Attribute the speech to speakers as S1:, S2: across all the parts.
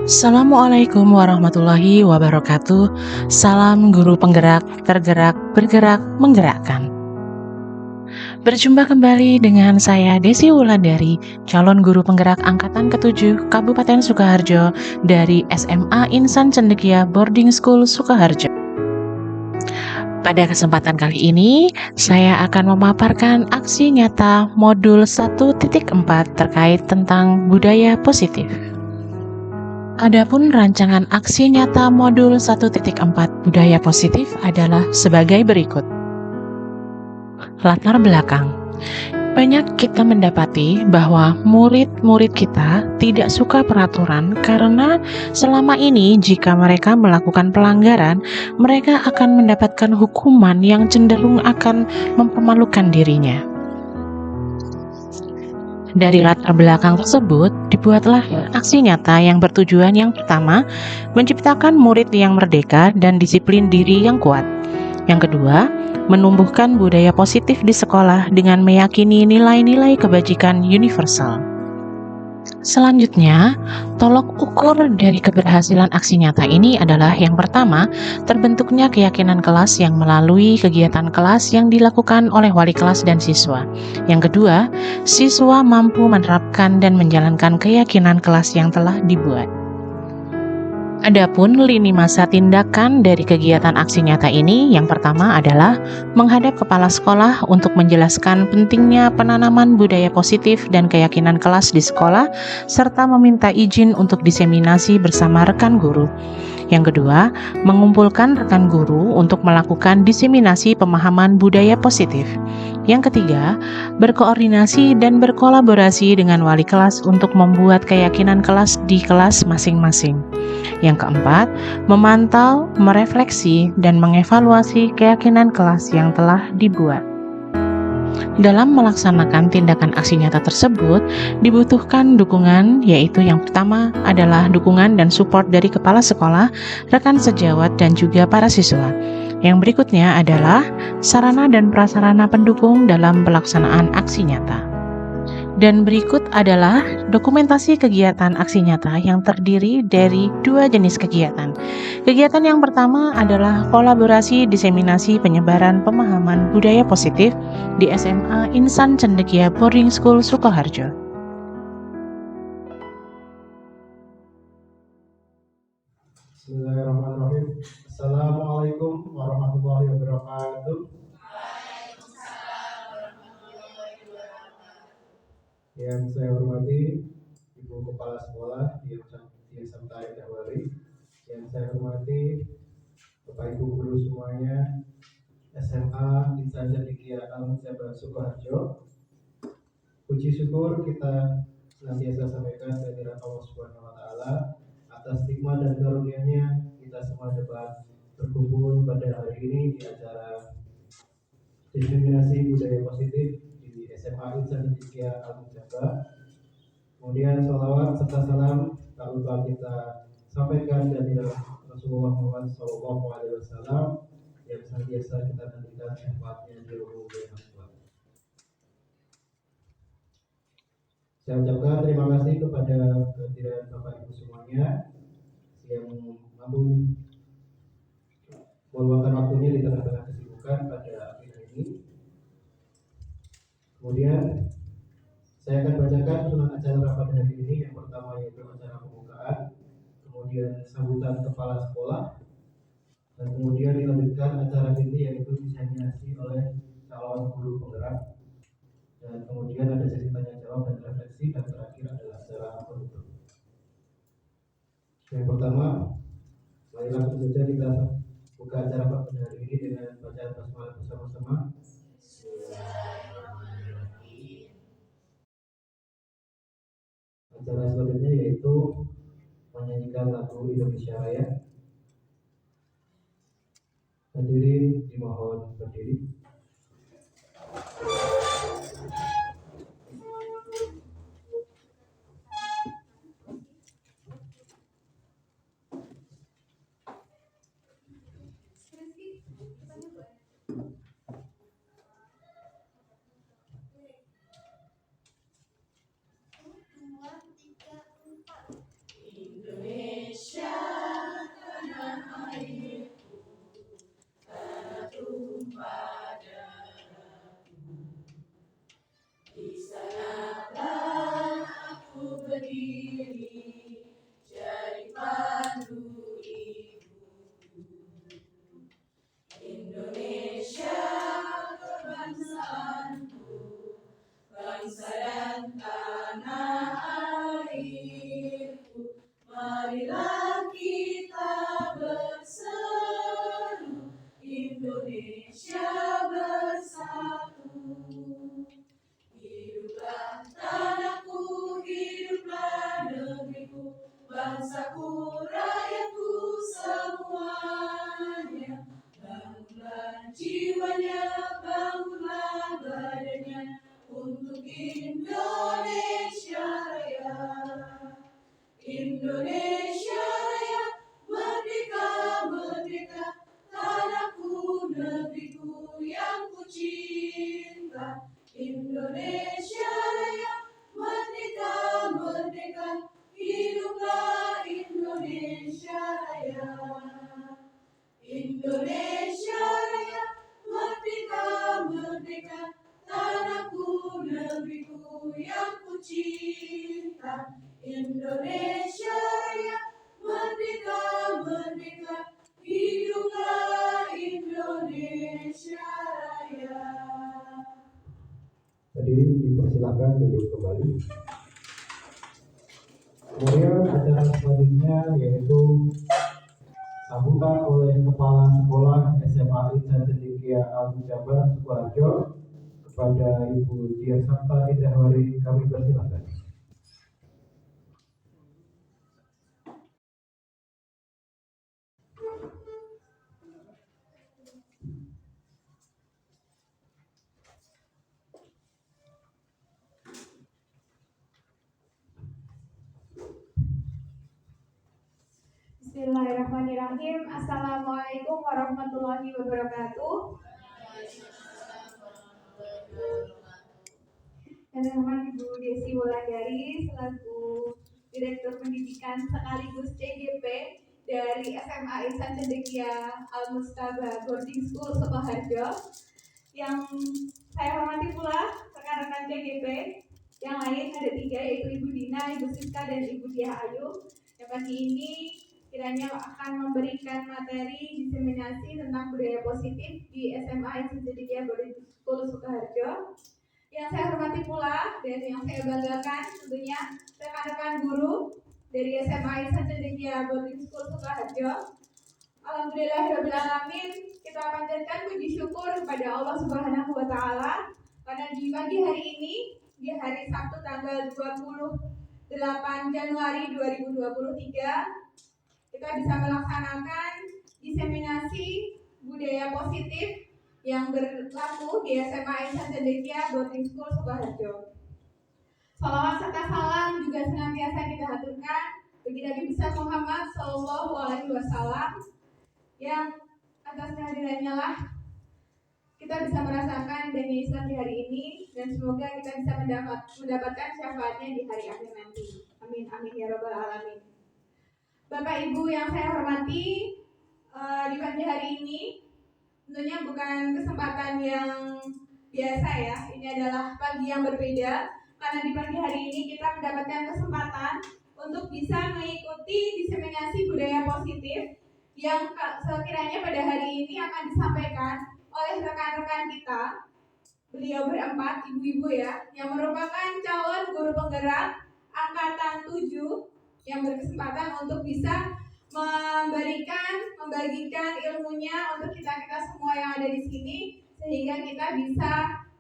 S1: Assalamualaikum warahmatullahi wabarakatuh. Salam guru penggerak, tergerak, bergerak, menggerakkan. Berjumpa kembali dengan saya Desi Wulandari, calon guru penggerak angkatan ke-7 Kabupaten Sukoharjo dari SMA Insan Cendekia Boarding School Sukoharjo. Pada kesempatan kali ini, saya akan memaparkan aksi nyata modul 1.4 terkait tentang budaya positif. Adapun rancangan aksi nyata modul 1.4 budaya positif adalah sebagai berikut. Latar belakang. Banyak kita mendapati bahwa murid-murid kita tidak suka peraturan karena selama ini jika mereka melakukan pelanggaran, mereka akan mendapatkan hukuman yang cenderung akan mempermalukan dirinya. Dari latar belakang tersebut, dibuatlah aksi nyata yang bertujuan yang pertama, menciptakan murid yang merdeka dan disiplin diri yang kuat. Yang kedua, menumbuhkan budaya positif di sekolah dengan meyakini nilai-nilai kebajikan universal. Selanjutnya, tolok ukur dari keberhasilan aksi nyata ini adalah yang pertama, terbentuknya keyakinan kelas yang melalui kegiatan kelas yang dilakukan oleh wali kelas dan siswa. Yang kedua, siswa mampu menerapkan dan menjalankan keyakinan kelas yang telah dibuat. Adapun lini masa tindakan dari kegiatan aksi nyata ini, yang pertama adalah menghadap kepala sekolah untuk menjelaskan pentingnya penanaman budaya positif dan keyakinan kelas di sekolah, serta meminta izin untuk diseminasi bersama rekan guru. Yang kedua, mengumpulkan rekan guru untuk melakukan diseminasi pemahaman budaya positif. Yang ketiga, berkoordinasi dan berkolaborasi dengan wali kelas untuk membuat keyakinan kelas di kelas masing-masing. Yang keempat, memantau, merefleksi, dan mengevaluasi keyakinan kelas yang telah dibuat. Dalam melaksanakan tindakan aksi nyata tersebut, dibutuhkan dukungan, yaitu yang pertama adalah dukungan dan support dari kepala sekolah, rekan sejawat, dan juga para siswa. Yang berikutnya adalah sarana dan prasarana pendukung dalam pelaksanaan aksi nyata. Dan berikut adalah dokumentasi kegiatan aksi nyata yang terdiri dari dua jenis kegiatan. Kegiatan yang pertama adalah kolaborasi diseminasi penyebaran pemahaman budaya positif di SMA Insan Cendekia Boarding School Sukoharjo.
S2: Bismillahirrahmanirrahim. Assalamualaikum warahmatullahi wabarakatuh. Yang saya hormati Ibu Kepala Sekolah yang Samtai Dawari, yang saya hormati Bapak Ibu guru semuanya SMA Insan Cendekia Al-Mujabbah Sukoharjo. Puji syukur kita senantiasa sampaikan kehadirat Allah Subhanahu wa taala atas nikmat dan karunia-Nya kita semua dapat berkumpul pada hari ini di acara diseminasi budaya positif di SMA Insan Cendekia Al-Mujabbah. Kemudian salawat serta salam tak lupa kita sampaikan dari Rasulullah Muhammad SAW yang senantiasa kita nantikan syafaatnya di umur yang kuat. Saya ucapkan terima kasih kepada kehadiran Bapak Ibu semuanya yang mampu meluangkan waktunya di tengah-tengah kesibukan pada akhir ini. Kemudian saya akan bacakan susunan acara pada hari ini. Yang pertama yaitu acara pembukaan, kemudian sambutan kepala sekolah, dan kemudian dilanjutkan acara inti yaitu diseminasi oleh calon guru penggerak, dan kemudian ada sesi tanya jawab dan refleksi, dan terakhir adalah acara penutup. Yang pertama, mari langsung saja kita buka acara pada hari ini dengan bacaan basmalah bersama-sama. Acara selanjutnya yaitu menyanyikan lagu Indonesia Raya. Hadirin dimohon berdiri.
S3: Indonesia marilah kita berseru, Indonesia bersatu. Hiduplah tanahku, hiduplah negeriku, bangsaku, rakyatku semuanya. Bangunlah jiwanya, bangunlah badannya, untuk Indonesia Raya. Indonesia Raya, merdeka, merdeka, tanahku, negeriku yang ku cinta. Indonesia Raya, merdeka, merdeka, hiduplah Indonesia Raya. Indonesia Raya, merdeka, merdeka, tanahku, negeriku yang ku cinta. Indonesia Raya, merdeka, merdeka, hiduplah Indonesia Raya.
S2: Hadirin dipersilakan duduk kembali. Kemudian acara selanjutnya yaitu sambutan oleh Kepala Sekolah SMA Insan Cendekia Al-Mujabar Sukoharjo kepada Ibu Dian Sabta Indahwari, kami persilakan.
S3: Bismillahirrahmanirrahim. Assalamualaikum warahmatullahi wabarakatuh. Yang terhormat Ibu Desi Wulandari selaku Direktur Pendidikan sekaligus CGP dari SMA Insan Cendekia Al-Mustabah Boarding School Sukoharjo. Yang saya hormati pula rekan-rekan CGP yang lain, ada 3, yaitu Ibu Dina, Ibu Siska, dan Ibu Diah Ayu, yang pagi ini kiranya akan memberikan materi diseminasi tentang budaya positif di SMA Insan Cendekia Boarding School Sukoharjo. Yang saya hormati pula dan yang saya banggakan tentunya rekan-rekan guru dari SMA Insan Cendekia Boarding School Sukoharjo. Alhamdulillahirrahmanirrahim, kita panjatkan puji syukur kepada Allah Subhanahu wa Ta'ala karena di pagi hari ini, di hari Sabtu tanggal 28 Januari 2023, kita bisa melaksanakan diseminasi budaya positif yang berlaku di SMA Insan Cendekia Boarding School Sukoharjo. Salawat serta salam juga senantiasa kita haturkan bagi Nabi besar Muhammad Sallallahu Alaihi Wasallam, yang atas kehadirannya lah kita bisa merasakan adanya Islam di hari ini, dan semoga kita bisa mendapatkan syafaatnya di hari akhir nanti. Amin amin ya rabbal alamin. Bapak Ibu yang saya hormati, di pagi hari ini tentunya bukan kesempatan yang biasa ya. Ini adalah pagi yang berbeda karena di pagi hari ini kita mendapatkan kesempatan untuk bisa mengikuti diseminasi budaya positif yang sekiranya pada hari ini akan disampaikan oleh rekan-rekan kita. Beliau berempat, ibu-ibu ya, yang merupakan calon guru penggerak angkatan 7 yang berkesempatan untuk bisa membagikan ilmunya untuk kita semua yang ada di sini, sehingga kita bisa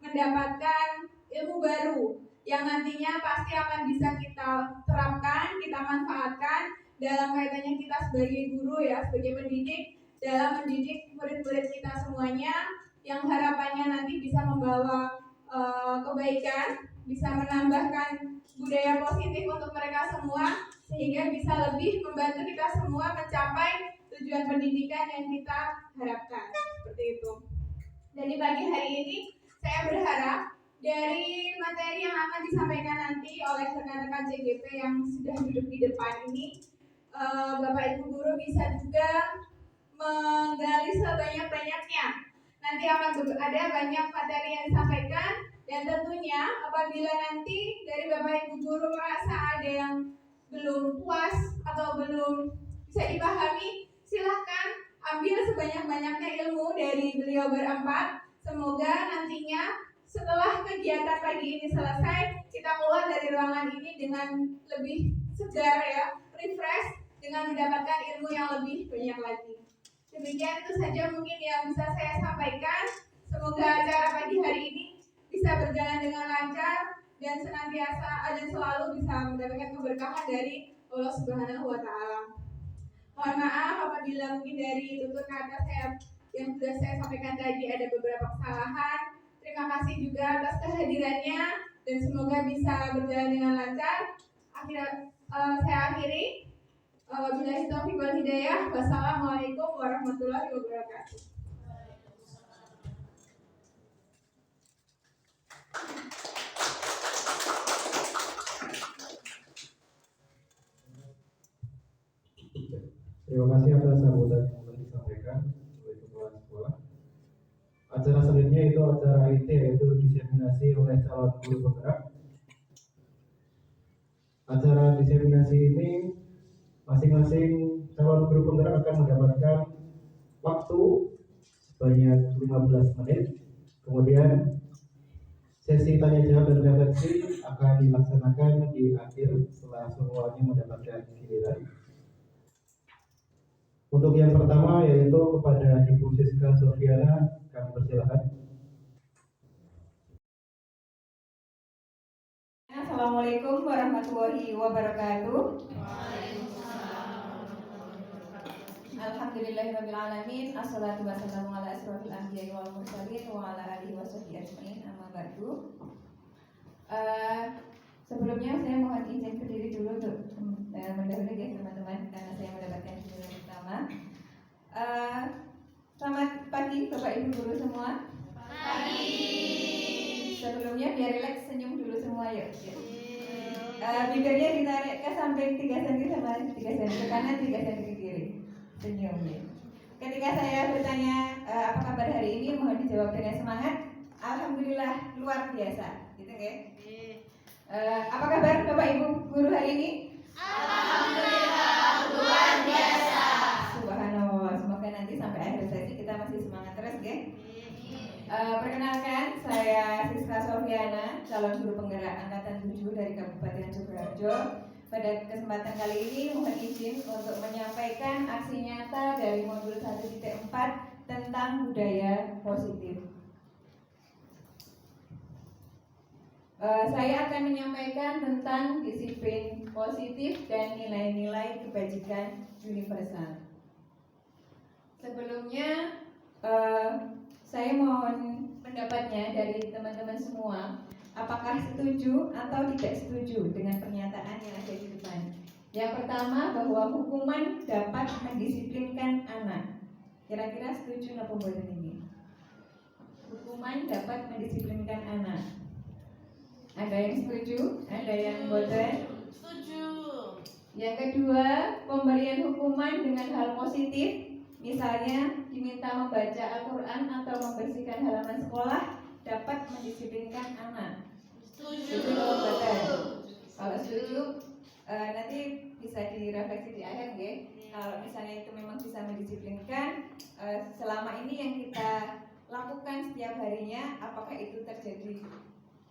S3: mendapatkan ilmu baru yang nantinya pasti akan bisa kita terapkan, kita manfaatkan dalam kaitannya kita sebagai guru ya, sebagai pendidik, dalam mendidik murid-murid kita semuanya, yang harapannya nanti bisa membawa kebaikan, bisa menambahkan budaya positif untuk mereka semua, sehingga bisa lebih membantu kita semua mencapai tujuan pendidikan yang kita harapkan, seperti itu. Dan di pagi hari ini saya berharap dari materi yang akan disampaikan nanti oleh rekan-rekan CGP yang sudah duduk di depan ini, Bapak Ibu guru bisa juga menggali sebanyak-banyaknya. Nanti akan ada banyak materi yang disampaikan, dan tentunya apabila nanti dari Bapak Ibu guru merasa ada yang belum puas atau belum bisa dipahami, silahkan ambil sebanyak-banyaknya ilmu dari beliau berempat. Semoga nantinya setelah kegiatan pagi ini selesai, kita keluar dari ruangan ini dengan lebih segar ya, refresh, dengan mendapatkan ilmu yang lebih banyak lagi. Demikian itu saja mungkin yang bisa saya sampaikan. Semoga acara pagi hari ini bisa berjalan dengan lancar dan senantiasa dan selalu bisa mendapatkan keberkahan dari Allah Subhanahu wa Ta'ala. Mohon maaf apabila mungkin dari tutur kata saya yang sudah saya sampaikan tadi ada beberapa kesalahan. Terima kasih juga atas kehadirannya dan semoga bisa berjalan dengan lancar. Saya akhiri. Wabillahi taufiq wal hidayah. Wassalamualaikum warahmatullahi wabarakatuh.
S2: Terima kasih atas sambutan yang telah disampaikan oleh kepala sekolah. Acara selanjutnya itu acara IT, yaitu diseminasi oleh calon guru penggerak. Acara diseminasi ini masing-masing calon guru penggerak akan mendapatkan waktu sebanyak 15 menit. Kemudian sesi tanya jawab dan refleksi akan dilaksanakan di akhir setelah semuanya mendapatkan giliran. Untuk yang pertama yaitu kepada Ibu Siska Sofiana, kami persilakan.
S4: Assalamualaikum warahmatullahi wabarakatuh. Alhamdulillahirrabbilalamin. Assalatu wassalamu ala asrofil anbiya'i wal mursalin wa ala alihi wa sahbihi ajma'in, amma ba'du. Sebelumnya saya mohon izin berdiri dulu untuk mendahului ya teman-teman, karena saya mendapatkan giliran pertama. Selamat pagi Bapak Ibu guru semua. Pagi. Sebelumnya biar rileks, senyum dulu semua yuk. Bibirnya ditarik ke samping 3 cm sama 3 cm ke kanan, 3 cm ke kiri. Senyum ya. Ketika saya bertanya apa kabar hari ini, mohon dijawab dengan semangat. Alhamdulillah luar biasa, gitu ya. Apa kabar Bapak Ibu guru hari ini? Alhamdulillah luar biasa. Subhanallah, semoga nanti sampai akhir sesi kita masih semangat terus, ya. Perkenalkan, saya Siska Sofiana, calon guru penggerak angkatan 7 dari Kabupaten Sukoharjo. Pada kesempatan kali ini mohon izin untuk menyampaikan aksi nyata dari modul 1.4 tentang budaya positif. Saya akan menyampaikan tentang disiplin positif dan nilai-nilai kebajikan universal. Sebelumnya, saya mohon pendapatnya dari teman-teman semua. Apakah setuju atau tidak setuju dengan pernyataan yang ada di depan? Yang pertama, bahwa hukuman dapat mendisiplinkan anak. Kira-kira setuju atau boten ini? Hukuman dapat mendisiplinkan anak. Ada yang setuju? Ada yang boten? Setuju. Yang kedua, pemberian hukuman dengan hal positif. Misalnya diminta membaca Al-Quran atau membersihkan halaman sekolah dapat mendisiplinkan anak. Setuju. Kalau setuju, nanti bisa direfleksi di akhir, ya. Kalau misalnya itu memang bisa mendisiplinkan, selama ini yang kita lakukan setiap harinya, apakah itu terjadi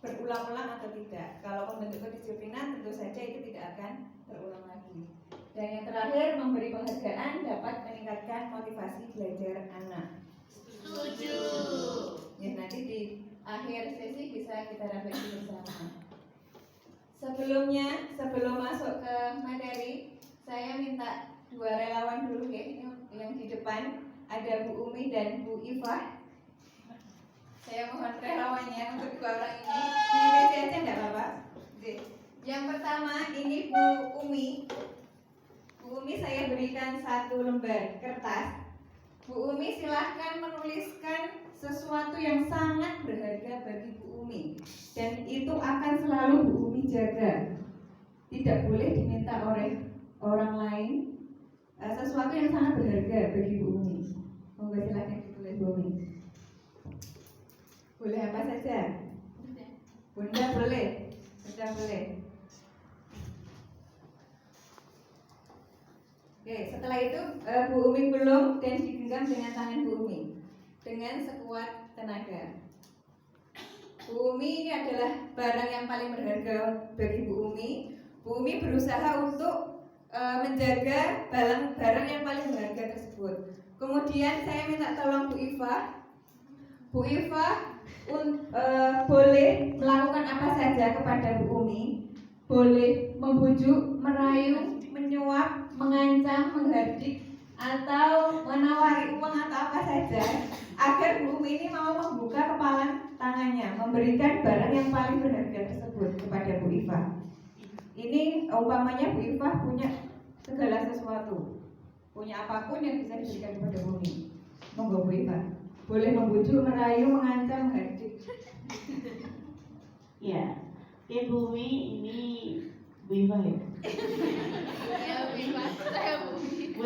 S4: berulang-ulang atau tidak? Kalau membentuk kedisiplinan, tentu saja itu tidak akan terulang lagi. Dan yang terakhir, memberi penghargaan dapat meningkatkan motivasi belajar anak. Setuju. Ya, nanti di akhir sesi bisa kita refleksi bersama. Sebelum masuk ke materi, saya minta 2 relawan dulu, ya. Ini yang di depan ada Bu Umi dan Bu Ifah. Saya mohon relawannya untuk 2 orang ini. Di meja aja enggak apa-apa. Yang pertama ini Bu Umi. Bu Umi saya berikan 1 lembar kertas. Bu Umi silahkan menuliskan sesuatu yang sangat berharga bagi Bu Umi, dan itu akan selalu Bu Umi jaga. Tidak boleh diminta oleh orang lain. Sesuatu yang sangat berharga bagi Bu Umi. Monggo silahkan ditulis Bu Umi. Boleh apa saja? Bunda boleh. Bunda boleh. Oke, setelah itu Bu Umi belum dan digenggam dengan tangan Bu Umi dengan sekuat tenaga. Bu Umi ini adalah barang yang paling berharga bagi Bu Umi. Bu Umi berusaha untuk menjaga barang yang paling berharga tersebut. Kemudian saya minta tolong Bu Iva. Bu Iva boleh melakukan apa saja kepada Bu Umi. Boleh membujuk, merayu, menyuap, mengancam, menghardik, atau menawari uang atau apa saja agar Bu Umi ini mau membuka kepala tangannya, memberikan barang yang paling berharga tersebut kepada Bu Iva. Ini umpamanya Bu Iva punya segala sesuatu, punya apapun yang bisa diberikan kepada Bu Umi. Monggo Bu Iva. Boleh membujuk, merayu, mengancam, menghardik.
S5: Ya, Bu Umi ini Bu Iva ya?
S3: Ya, Bu Iva, saya Bu Umi.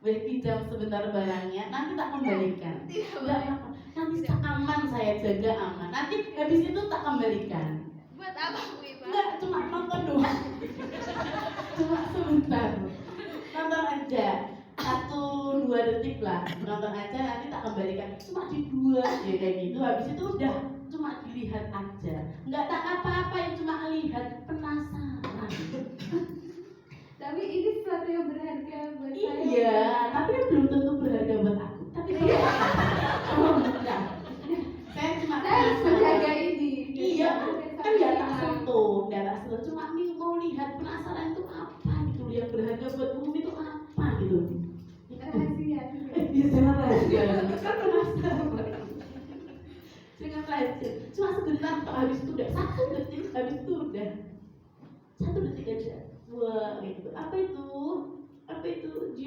S5: Boleh pinjam sebentar barangnya, nanti tak kembalikan. Enggak apa-apa, nanti aman, saya jaga aman. Nanti habis itu tak kembalikan.
S3: Buat apa Bu Iva?
S5: Enggak, cuma nonton doang. Cuma sebentar. Nonton aja. 1-2 detik lah, nonton aja, nanti tak kembalikan. Cuma di 2 ya kayak gitu. Habis itu udah cuma dilihat aja, nggak tak apa-apa, cuma lihat, penasaran.
S3: Tapi ini sesuatu yang berharga buat saya.
S5: Iya, tapi kan belum tentu berharga buat aku. Tapi oh enggak, saya cuma
S3: Saya harus menjaga ini.
S5: Iya, kan nggak tak sentuh, cuma nih mau lihat, penasaran itu apa gitu, yang berharga buat umum itu apa gitu.
S3: Rahasia.
S5: Iya, jangan rahasia, kan penasaran. Jangan rahasia, cuma sebentar, habis itu udah 1 detik, habis itu udah 1 detik aja. Wah, gitu. Apa itu?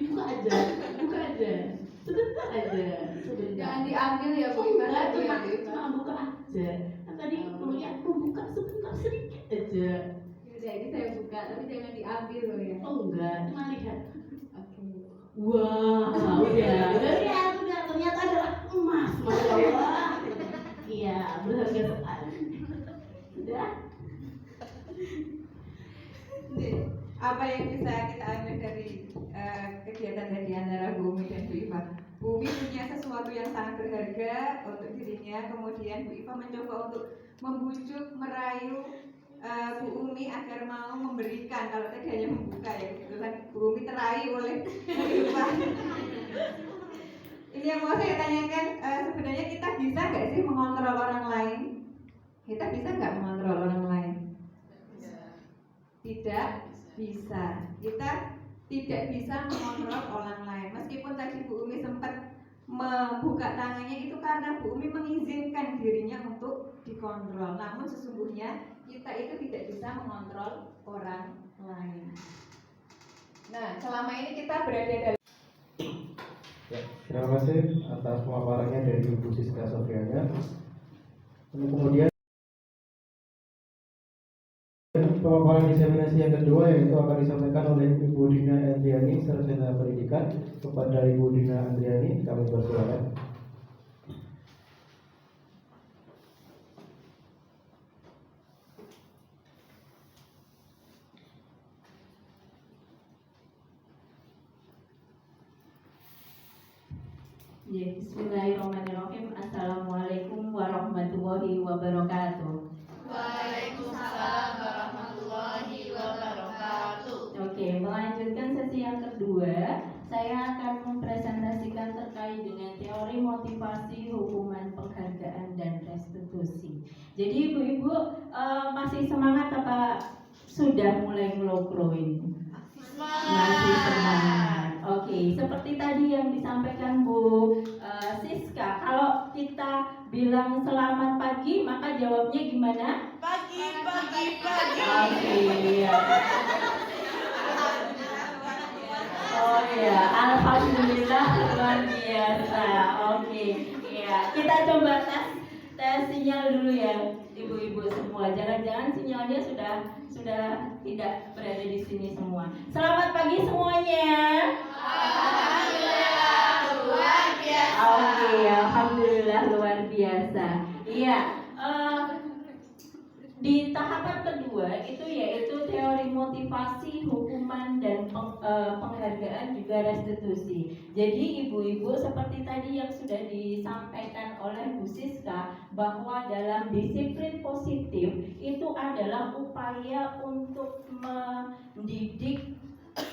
S5: Buka aja, sebentar aja, sebentar.
S3: Jangan diambil ya Bu
S5: Oh,
S3: Iva.
S5: enggak,
S3: Tadi ya, Bu Iva.
S5: cuma buka aja. Kan tadi dulunya aku buka sebentar sedikit aja.
S3: Yaudah, ini saya buka, tapi jangan diambil loh ya.
S5: Oh enggak, cuma lihat.
S3: Oke.
S5: Wah, udah ternyata adalah emas, masya Allah. Iya, berharga sekali. Udah.
S4: Apa yang bisa kita ambil dari kegiatan tadi antara Bu Umi dan Bu Iva? Bu Umi punya sesuatu yang sangat berharga untuk dirinya, kemudian Bu Iva mencoba untuk membujuk, merayu Bu Umi agar mau memberikan. Kalau tadi hanya membuka ya, kebetulan Bu Umi terayu oleh Bu Iva. Ini yang mau saya tanyakan, sebenarnya kita bisa nggak sih mengontrol orang lain? Kita bisa nggak mengontrol orang lain? Tidak bisa. Kita tidak bisa mengontrol orang lain. Meskipun tadi Bu Umi sempat membuka tangannya, itu karena Bu Umi mengizinkan dirinya untuk dikontrol. Namun sesungguhnya kita itu tidak bisa mengontrol orang lain. Nah, selama ini kita berada dalam.
S2: Ya, terima kasih atas pemaparannya dari Ibu Siska Sofianya. Kemudian pemaparan diseminasi yang kedua yaitu akan disampaikan oleh Ibu Dina Andriani, Sarjana Pendidikan. Kepada Ibu Dina Andriani, kami persilakan.
S5: Ya, bismillahirrahmanirrahim. Assalamualaikum warahmatullahi wabarakatuh.
S3: Waalaikumsalam warahmatullahi wabarakatuh.
S5: Oke, melanjutkan sesi yang kedua, saya akan mempresentasikan terkait dengan teori motivasi, hukuman, penghargaan, dan restitusi. Jadi ibu-ibu masih semangat apa sudah mulai ngelokro ini? Masih semangat. Oke, seperti tadi yang disampaikan Bu Siska, kalau kita bilang selamat pagi, maka jawabnya gimana?
S6: Pagi.
S5: Oke, ya. Oh ya, alhamdulillah luar biasa. Oke, ya kita coba tes sinyal dulu ya, ibu-ibu semua. Jangan-jangan sinyalnya sudah tidak berada di sini semua. Selamat pagi semuanya.
S3: Alhamdulillah luar biasa.
S5: Oke, alhamdulillah luar biasa. Iya. Di tahapan kedua itu yaitu teori motivasi, hukuman, dan penghargaan juga restitusi. Jadi ibu-ibu seperti tadi yang sudah disampaikan oleh Bu Siska, bahwa dalam disiplin positif itu adalah upaya untuk mendidik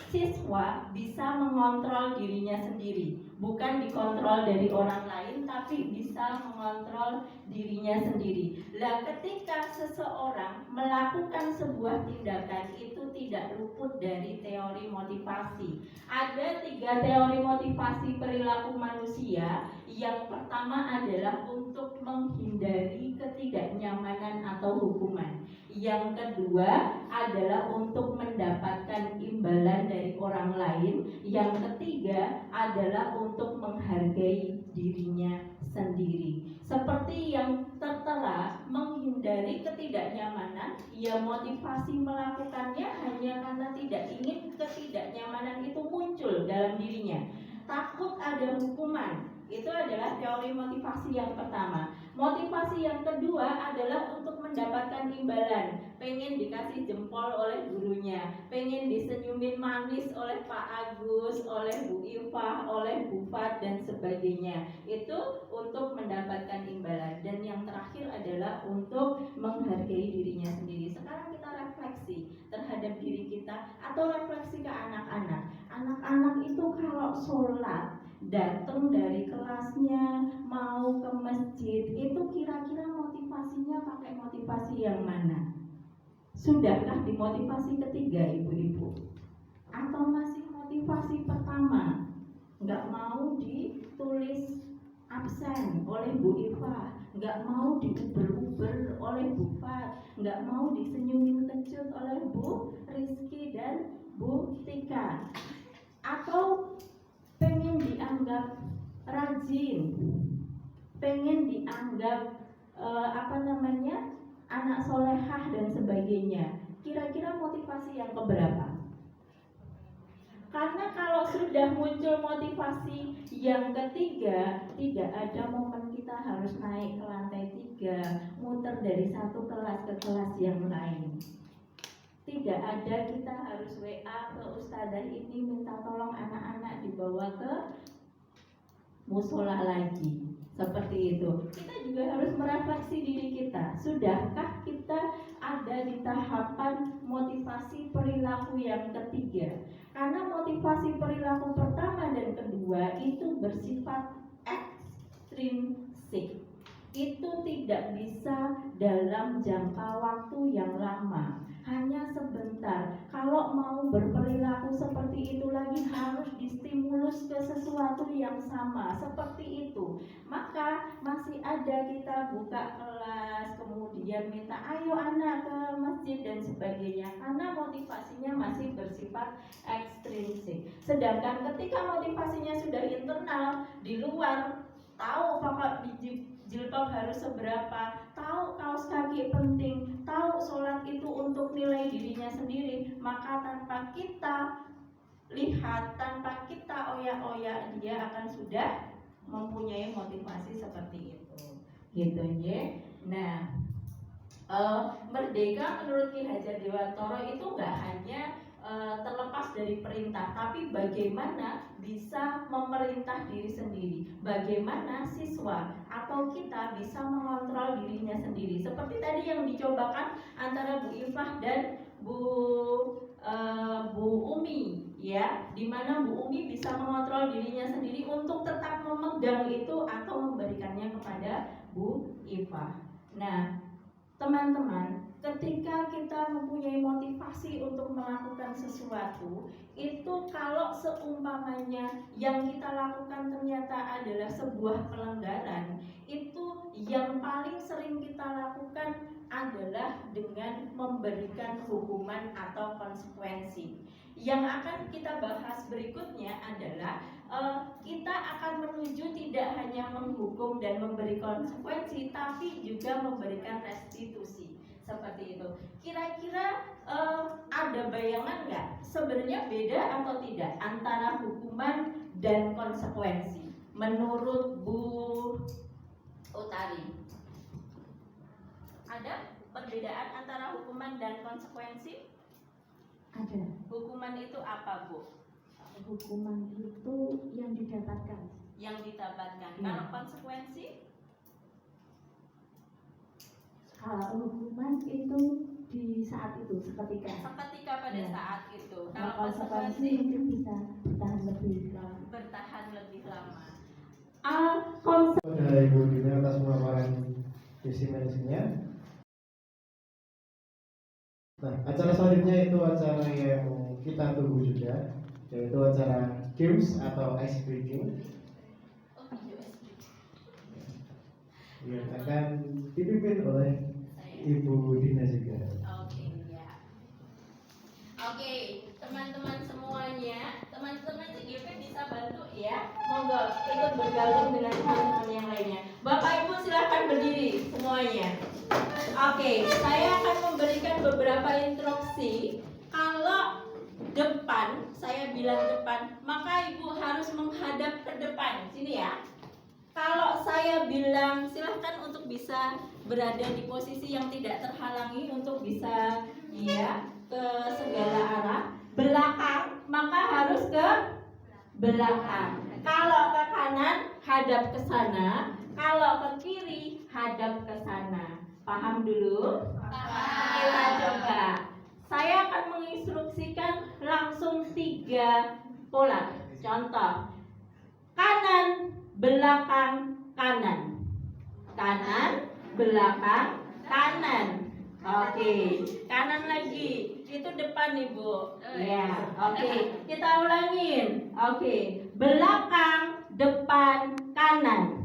S5: siswa bisa mengontrol dirinya sendiri, bukan dikontrol dari orang lain, tapi bisa mengontrol dirinya sendiri. Nah, ketika seseorang melakukan sebuah tindakan itu tidak luput dari teori motivasi. Ada 3 teori motivasi perilaku manusia. Yang pertama adalah untuk menghindari ketidaknyamanan atau hukuman. Yang kedua adalah untuk mendapatkan imbalan dari orang lain. Yang ketiga adalah untuk menghargai dirinya sendiri. Seperti yang tertera, menghindari ketidaknyamanan, ya motivasi melakukannya hanya karena tidak ingin ketidaknyamanan itu muncul dalam dirinya. Takut ada hukuman, itu adalah teori motivasi yang pertama. Motivasi yang kedua adalah untuk mendapatkan imbalan. Pengen dikasih jempol oleh gurunya, pengen disenyumin manis oleh Pak Agus, oleh Bu Iva, oleh Bu Fat dan sebagainya. Itu untuk mendapatkan imbalan. Dan yang terakhir adalah untuk menghargai dirinya sendiri. Sekarang kita refleksi terhadap diri kita atau refleksi ke anak-anak. Anak-anak itu kalau sholat, datang dari kelasnya mau ke masjid, itu kira-kira motivasinya pakai motivasi yang mana? Sudahkah di motivasi ketiga ibu-ibu? Atau masih motivasi pertama? Nggak mau ditulis absen oleh Bu Iva, nggak mau diuber-uber oleh Bu Fat, nggak mau disenyumin kecut oleh Bu Rizky dan Bu Tika. Atau pengen dianggap rajin, pengen dianggap anak solehah dan sebagainya. Kira-kira motivasi yang keberapa? Karena kalau sudah muncul motivasi yang ketiga, tidak ada momen kita harus naik ke lantai 3, muter dari satu kelas ke kelas yang lain. Tidak ada kita harus WA ke ustadzah ini minta tolong anak-anak dibawa ke musola lagi. Seperti itu. Kita juga harus merefleksi diri kita. Sudahkah kita ada di tahapan motivasi perilaku yang ketiga? Karena motivasi perilaku pertama dan kedua itu bersifat ekstrinsik. Itu tidak bisa dalam jangka waktu yang lama, hanya sebentar. Kalau mau berperilaku seperti itu lagi harus distimulus ke sesuatu yang sama seperti itu. Maka masih ada kita buka kelas, kemudian minta ayo anak ke masjid dan sebagainya, karena motivasinya masih bersifat ekstrinsik. Sedangkan ketika motivasinya sudah internal, di luar, tahu pakai jilbab harus seberapa, tahu kaos kaki penting, tahu sholat itu untuk nilai dirinya sendiri, maka tanpa kita lihat, tanpa kita oyak-oyak, dia akan sudah mempunyai motivasi seperti itu, gitu ya. Nah, merdeka menurut Ki Hajar Dewantara itu nggak hanya terlepas dari perintah, tapi bagaimana bisa memerintah diri sendiri, bagaimana siswa atau kita bisa mengontrol dirinya sendiri. Seperti tadi yang dicobakan antara Bu Ifah dan Bu Umi, ya, dimana Bu Umi bisa mengontrol dirinya sendiri untuk tetap memegang itu atau memberikannya kepada Bu Ifah. Nah, teman-teman, ketika kita mempunyai motivasi untuk melakukan sesuatu, itu kalau seumpamanya yang kita lakukan ternyata adalah sebuah pelanggaran, itu yang paling sering kita lakukan adalah dengan memberikan hukuman atau konsekuensi. Yang akan kita bahas berikutnya adalah kita akan menuju tidak hanya menghukum dan memberi konsekuensi, tapi juga memberikan restitusi. Seperti itu. Kira-kira ada bayangan nggak? Sebenarnya beda atau tidak antara hukuman dan konsekuensi? Menurut Bu Utari, ada perbedaan antara hukuman dan konsekuensi? Ada.
S6: Hukuman itu apa, Bu?
S5: Hukuman itu yang didapatkan.
S6: Yang didapatkan.
S5: Iya.
S6: Kalau konsekuensi?
S5: Kalau hukuman itu di saat itu, seketika.
S6: Seketika pada
S5: Iya.
S6: saat itu.
S5: Kalau
S6: Kalau
S5: konsekuensi
S6: konsekuensi?
S5: mungkin bisa bertahan lebih lama.
S6: Bertahan lebih lama.
S2: Kepada Ibu Dina atas pemaparan visi misinya. Nah, acara selanjutnya itu acara yang kita tunggu juga, yaitu acara games atau ice breaking
S6: Oh, USB.
S2: yang akan dipimpin oleh Ibu Dina juga.
S6: Oke, ya. Oke, teman-teman semuanya, teman-teman CGP bisa bantu ya. Monggo ikut bergabung dengan teman-teman yang lainnya. Bapak Ibu silakan berdiri semuanya. Oke, saya akan memberikan beberapa instruksi. Kalau depan, saya bilang depan, maka Ibu harus menghadap ke depan. Sini ya. Kalau saya bilang silahkan untuk bisa berada di posisi yang tidak terhalangi untuk bisa ya ke segala arah. Belakang maka harus ke belakang. Kalau ke kanan hadap ke sana, kalau ke kiri hadap ke sana. Paham dulu? Kita coba. Saya akan menginstruksikan langsung 3 pola. Contoh. Kanan, belakang, kanan. Kanan, belakang, kanan. Oke, kanan lagi. Itu depan, Ibu. Ya, oke. Kita ulangin. Oke, belakang, depan, kanan.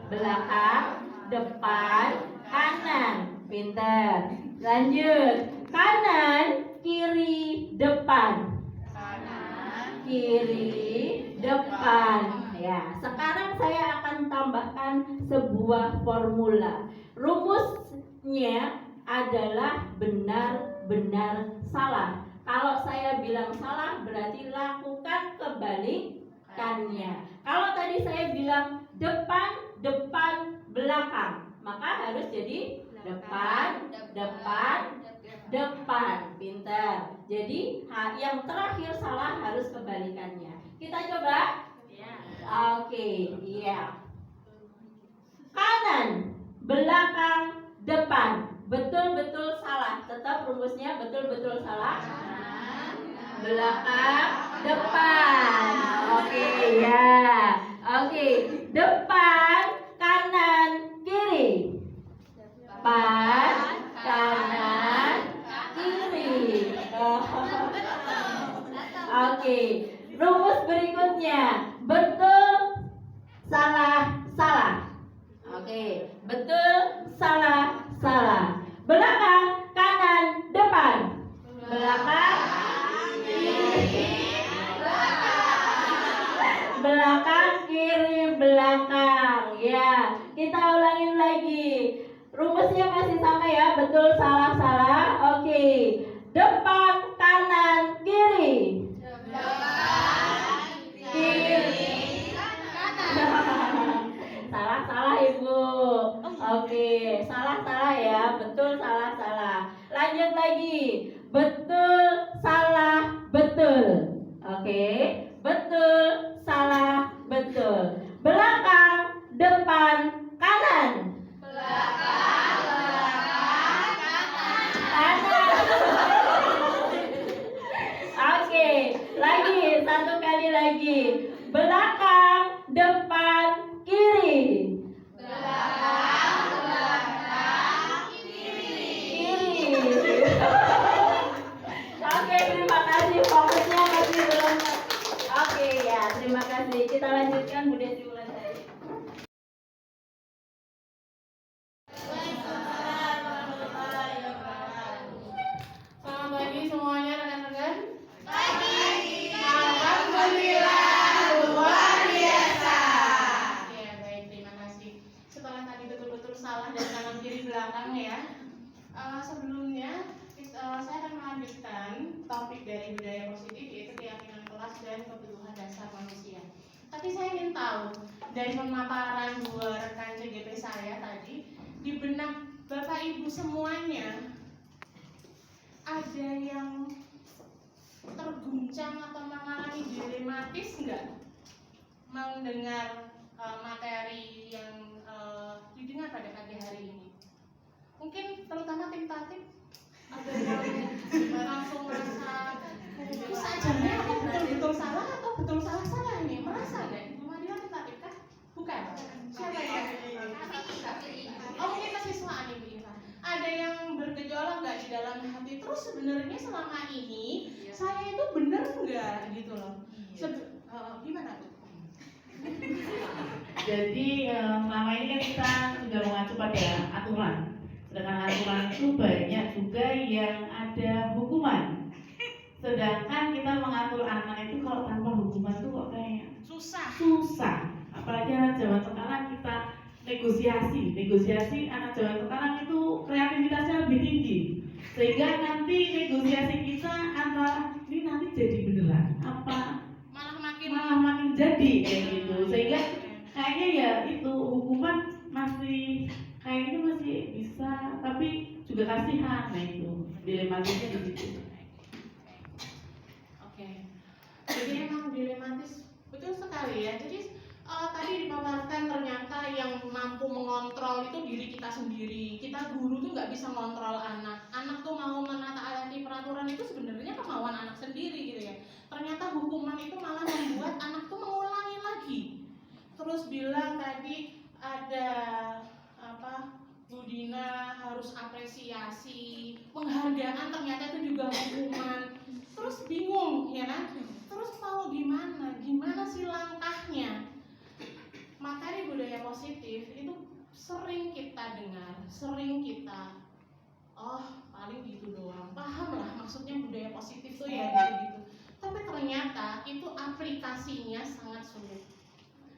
S6: Belakang, depan, kanan. Pinter. Lanjut. Kanan, kiri, depan. Kiri, depan. Ya, sekarang saya akan tambahkan sebuah formula. Rumusnya adalah benar-benar salah. Kalau saya bilang salah berarti lakukan kebalikannya. Kalau tadi saya bilang depan, depan, belakang, maka harus jadi depan, depan, depan. Pintar. Jadi yang terakhir salah harus kebalikannya. Kita coba. Oke, iya. Kanan, belakang, depan. Betul-betul salah. Tetap rumusnya betul-betul salah. Belakang, depan. Oke, ya. Oke, depan, kanan, kiri. Depan, kanan, kiri. Oke, rumus berikutnya. Betul, salah, salah. Oke, betul, salah, salah. Belakang, kanan, depan. Belakang, kiri, belakang, kiri, belakang. Ya, kita ulangin lagi. Rumusnya masih sama ya, betul, salah, salah. Oke, depan, kanan, kiri. Kiri, salah, salah Ibu. Oke, salah, salah ya, betul, salah, salah. Lanjut lagi, betul, salah, betul. Oke, betul, salah, betul. Belakang, depan, kanan. Oke, lagi satu kali lagi. Belakang, depan, kiri. Kiri. Oke, terima kasih. Fokusnya masih belum. Oke ya, terima kasih. Kita lanjutkan Bu Desi Wulandari.
S7: Selamat pagi semuanya rekan-rekan. Pagi. Alhamdulillah luar biasa. Ya baik, terima kasih. Setelah tadi betul-betul salah dan kanan kiri belakang ya. Sebelumnya saya akan melanjutkan topik dari budaya positif yaitu keyakinan kelas dan kebutuhan dasar manusia. Tapi saya ingin tahu dari pemaparan dua rekan CGP saya tadi di benak Bapak Ibu semuanya ada yang terguncang atau mengalami dilematis nggak mendengar materi yang didengar pada pagi hari ini? Mungkin terutama tim tatip ada yang langsung merasa bisa aja aku betul-betul salah atau betul salah ini, merasa nggak? Ibu Madila tim tatip kah? Bukan. Siapa ya? Oh mungkin kesiswaan Ibu Iva. Ada yang bergejolak nggak di dalam hati? Terus sebenarnya selama ini saya itu benar nggak gitu loh? Gimana Bu?
S8: Jadi selama ini kan kita sudah mengacu pada aturan. Sedangkan aturan itu banyak juga yang ada hukuman. Sedangkan kita mengatur anak itu kalau tanpa hukuman itu kok kayak susah. Apalagi anak zaman sekarang kita negosiasi anak zaman sekarang itu kreativitasnya lebih tinggi. Sehingga nanti negosiasi kita antara ini nanti jadi beneran apa malah makin jadi kayak gitu. Sehingga kayaknya ya itu hukuman masih kayaknya masih bisa, tapi juga kasihan. Nah itu dilematisnya di situ.
S7: Oke. Jadi emang dilematis, betul sekali ya. Jadi tadi dipaparkan ternyata yang mampu mengontrol itu diri kita sendiri. Kita guru tuh nggak bisa mengontrol anak. Anak tuh mau menataati peraturan itu sebenarnya kemauan anak sendiri gitu ya. Ternyata hukuman itu malah membuat anak tuh mengulangi lagi. Terus bilang tadi ada Bu Dina harus apresiasi, penghargaan ternyata itu juga hukuman. Terus bingung ya kan? Terus mau gimana sih langkahnya? Materi budaya positif itu sering kita dengar, sering kita paling gitu doang, paham lah maksudnya budaya positif tuh ya gitu. Tapi ternyata itu aplikasinya sangat sulit.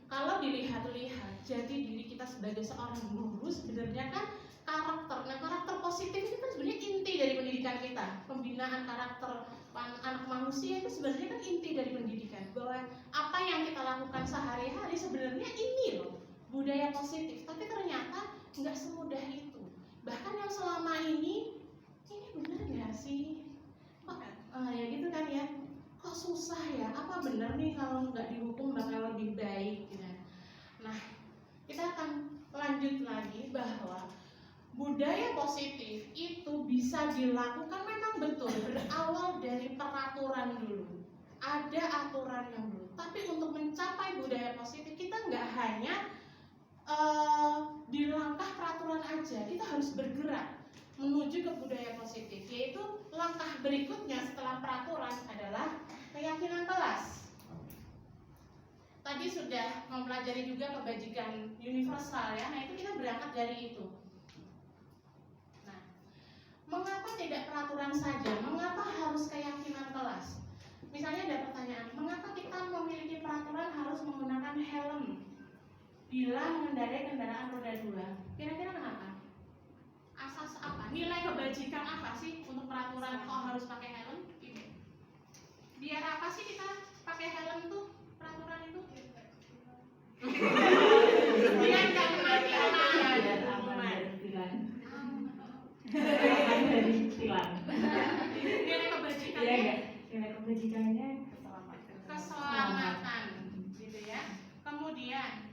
S7: Kalau dilihat-lihat, jadi diri kita sebagai seorang guru sebenarnya kan karakter. Nah, karakter positif itu kan sebenarnya inti dari pendidikan kita. Pembinaan karakter anak manusia itu sebenarnya kan inti dari pendidikan. Bahwa apa yang kita lakukan sehari-hari sebenarnya ini loh, budaya positif. Tapi ternyata nggak semudah itu. Bahkan yang selama ini benar nggak sih? Kok ya gitu kan ya? Kok susah ya? Apa benar nih kalau nggak dihukum bakal lebih baik gitu. Nah, kita akan lanjut lagi bahwa budaya positif itu bisa dilakukan memang betul berawal dari peraturan dulu. Ada aturan yang dulu. Tapi untuk mencapai budaya positif kita nggak hanya di langkah peraturan aja, kita harus bergerak menuju ke budaya positif, yaitu langkah berikutnya setelah peraturan adalah keyakinan kelas. Tadi sudah mempelajari juga kebajikan universal ya, nah itu kita berangkat dari itu. Nah, mengapa tidak peraturan saja? Mengapa harus keyakinan kelas? Misalnya ada pertanyaan, mengapa kita memiliki peraturan harus menggunakan helm bila mengendarai kendaraan roda 2? Kira-kira kenapa? Asas apa? Nilai kebajikan apa sih untuk peraturan kok harus pakai helm? Biar apa sih kita pakai helm tuh peraturan itu? Biar nggak nilai kebajikannya?
S8: Nilai kebajikannya
S7: keselamatan, gitu ya. Kemudian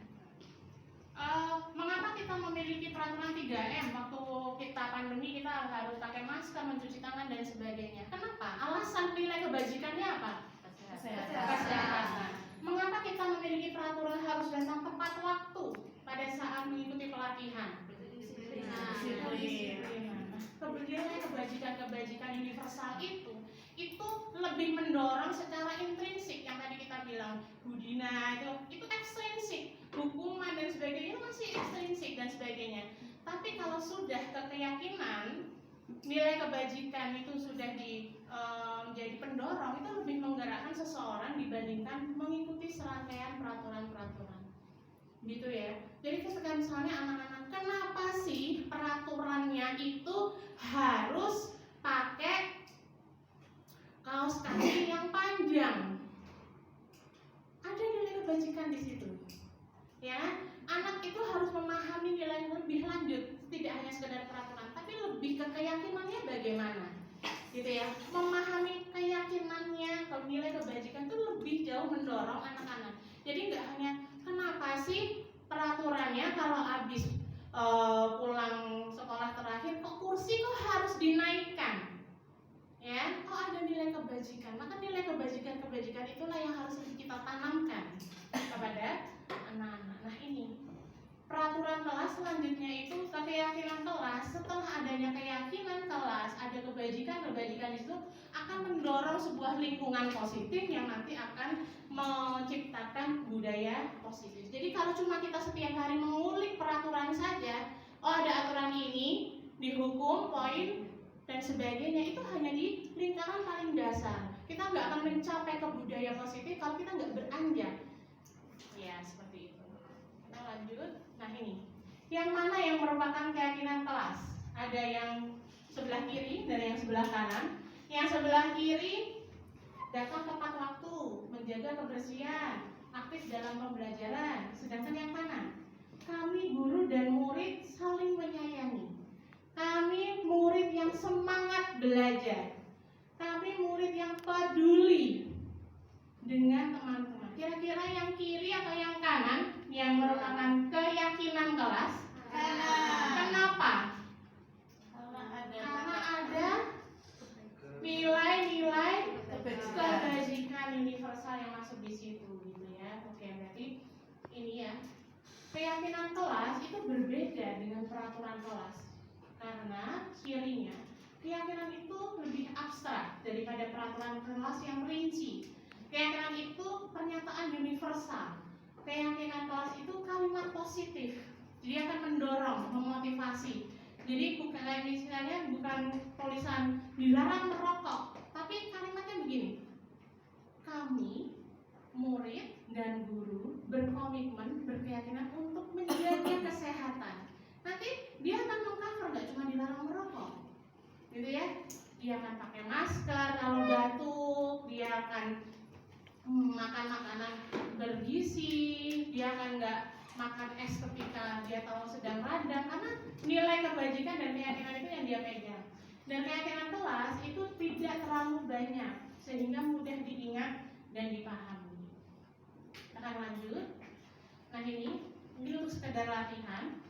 S7: mengapa kita memiliki peraturan 3M waktu kita pandemi kita harus pakai masker, mencuci tangan dan sebagainya? Kenapa? Alasan nilai kebajikannya apa? Kesehatan. Mengapa kita memiliki peraturan harus datang tepat waktu pada saat mengikuti pelatihan? Kemudian kebajikan universal itu lebih mendorong secara intrinsik yang tadi kita bilang Budina itu ekstrinsik, hukuman dan sebagainya masih ekstrinsik dan sebagainya. Tapi kalau sudah ke keyakinan, nilai kebajikan itu sudah menjadi pendorong, itu lebih menggerakkan seseorang dibandingkan mengikuti serangkaian peraturan-peraturan. Gitu ya. Jadi ketika misalnya anak-anak, kenapa sih peraturannya itu harus pakai kaos kaki yang panjang? Ada nilai kebajikan di situ. Ya, anak itu harus memahami nilai lebih lanjut, tidak hanya sekedar peraturan, tapi lebih ke keyakinannya bagaimana. gitu ya. Memahami keyakinannya, nilai kebajikan itu lebih jauh mendorong anak-anak. Jadi nggak hanya kenapa sih peraturannya kalau habis pulang sekolah terakhir kok kursi kok harus dinaikkan, ya? Oh ada nilai kebajikan, maka nilai kebajikan itulah yang harus kita tanamkan kepada anak-anak. Nah ini peraturan kelas selanjutnya itu keyakinan kelas. Setelah adanya keyakinan kelas, ada kebajikan itu akan mendorong sebuah lingkungan positif yang nanti akan menciptakan budaya positif. Jadi kalau cuma kita setiap hari mengulik peraturan saja, oh ada aturan ini, dihukum, poin, dan sebagainya, itu hanya di lingkaran paling dasar. Kita nggak akan mencapai ke budaya positif kalau kita nggak beranjak. Ya seperti itu. Kita lanjut. Nah ini, yang mana yang merupakan keyakinan kelas? Ada yang sebelah kiri dan yang sebelah kanan. Yang sebelah kiri datang tepat waktu, menjaga kebersihan, aktif dalam pembelajaran. Sedangkan yang kanan, kami guru dan murid saling menyayangi. Kami murid yang semangat belajar. Kami murid yang peduli dengan teman-teman. Kira-kira yang kiri atau yang kanan yang merupakan keyakinan kelas? Kanan. Kenapa? Karena ada nilai-nilai kebajikan universal yang masuk di situ, gitu ya. Oke, berarti ini ya. Keyakinan kelas itu berbeda dengan peraturan kelas. Karena cirinya keyakinan itu lebih abstrak daripada peraturan kelas yang rinci. Keyakinan itu pernyataan universal. Keyakinan kelas itu kalimat positif. Jadi akan mendorong, memotivasi. Jadi bukan kayak misalnya bukan tulisan dilarang merokok, tapi kalimatnya begini. Kami murid dan guru berkomitmen, berkeyakinan untuk menjaga kesehatan. Nanti dia akan mengcover, nggak cuma dilarang merokok, gitu ya. Dia akan pakai masker kalau batuk, dia akan makan makanan bergizi, dia akan nggak makan es ketika dia tahu sedang radang, karena nilai kebajikan dan keyakinan itu yang dia pegang. Dan keyakinan kelas itu tidak terlalu banyak sehingga mudah diingat dan dipahami. Kita akan lanjut. Nah ini untuk sekedar latihan.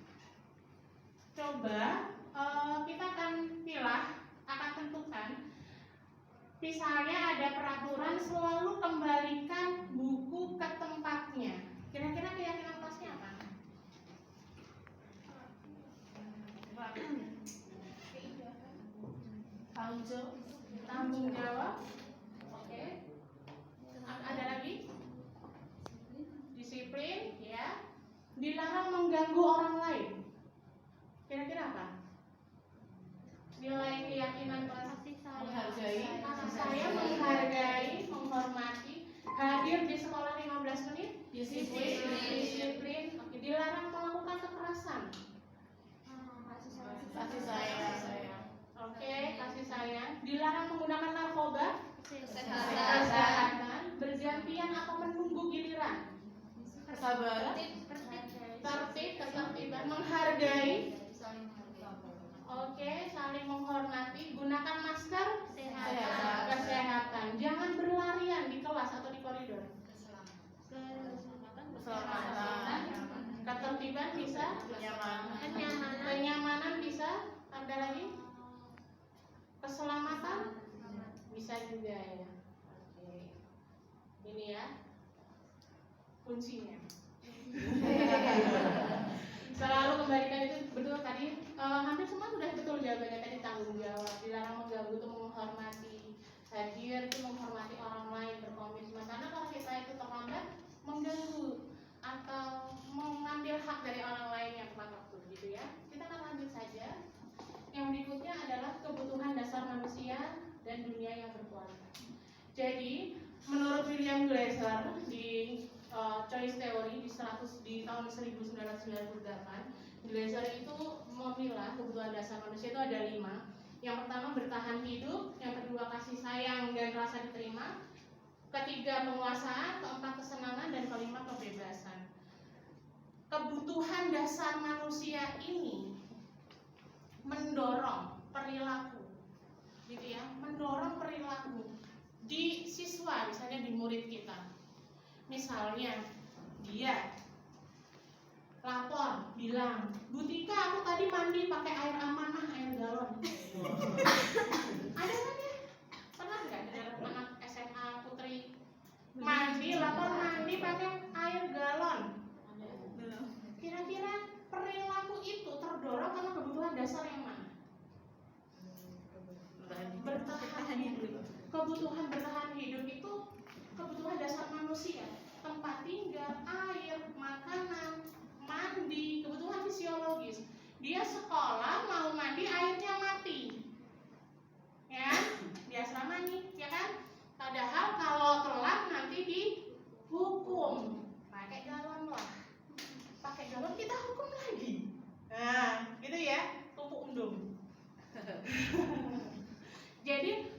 S7: Coba kita akan akan tentukan. Misalnya ada peraturan selalu kembalikan buku ke tempatnya. Kira-kira keyakinan kelasnya apa? Tanggung jawab. Oke. Ada lagi? Disiplin, ya. Dilarang mengganggu orang lain. Kira-kira apa? Nilai keyakinan kelas menghargai, saya menghargai, menghormati, hadir di sekolah 15 menit, disiplin. Oke, dilarang melakukan kekerasan. Kasih sayang. Oke, kasih sayang. Dilarang menggunakan narkoba, kesehatan, bergantian atau menunggu giliran, kesabaran, tertib, ketertiban, menghargai. Oke, saling menghormati, gunakan masker, kesehatan, jangan berlarian di kelas atau di koridor. Keselamatan, ketertiban bisa, kenyamanan bisa, ada lagi, keselamatan bisa juga ya. Oke, ini ya kuncinya. Selalu kembalikan itu betul tadi, hampir semua sudah betul jawabannya tadi. Tanggung jawab, dilarang mengganggu itu menghormati, hadir itu menghormati orang lain, berkomitmen. Karena kalau kita itu terlambat mengganggu atau mengambil hak dari orang lain yang tepat waktu, gitu ya. Kita akan lanjut saja. Yang berikutnya adalah kebutuhan dasar manusia dan dunia yang berkualitas. Jadi menurut William Glasser di Choice Theory di tahun 1998, Glasser itu memilah kebutuhan dasar manusia itu ada 5. Yang pertama bertahan hidup, yang kedua kasih sayang dan rasa diterima, ketiga penguasaan, keempat kesenangan, dan kelima kebebasan. Kebutuhan dasar manusia ini mendorong perilaku, gitu ya, Misalnya dia lapor bilang, Bu Tika, aku tadi mandi pakai air amanah, air galon. Ada kan ya? Pernah nggak dengar anak SMA putri lapor mandi pakai air galon? Kira-kira perilaku itu terdorong karena kebutuhan dasar yang mana? Bertahan hidup. Kebutuhan bertahan hidup itu kebutuhan dasar manusia. Tempat tinggal, air, makanan, mandi, kebutuhan fisiologis. Dia sekolah mau mandi airnya mati, ya, di asrama nih, ya kan? Padahal kalau telat nanti dihukum. Pakai galon lah, pakai galon kita hukum lagi. Nah, gitu ya, tumpuk undung. Jadi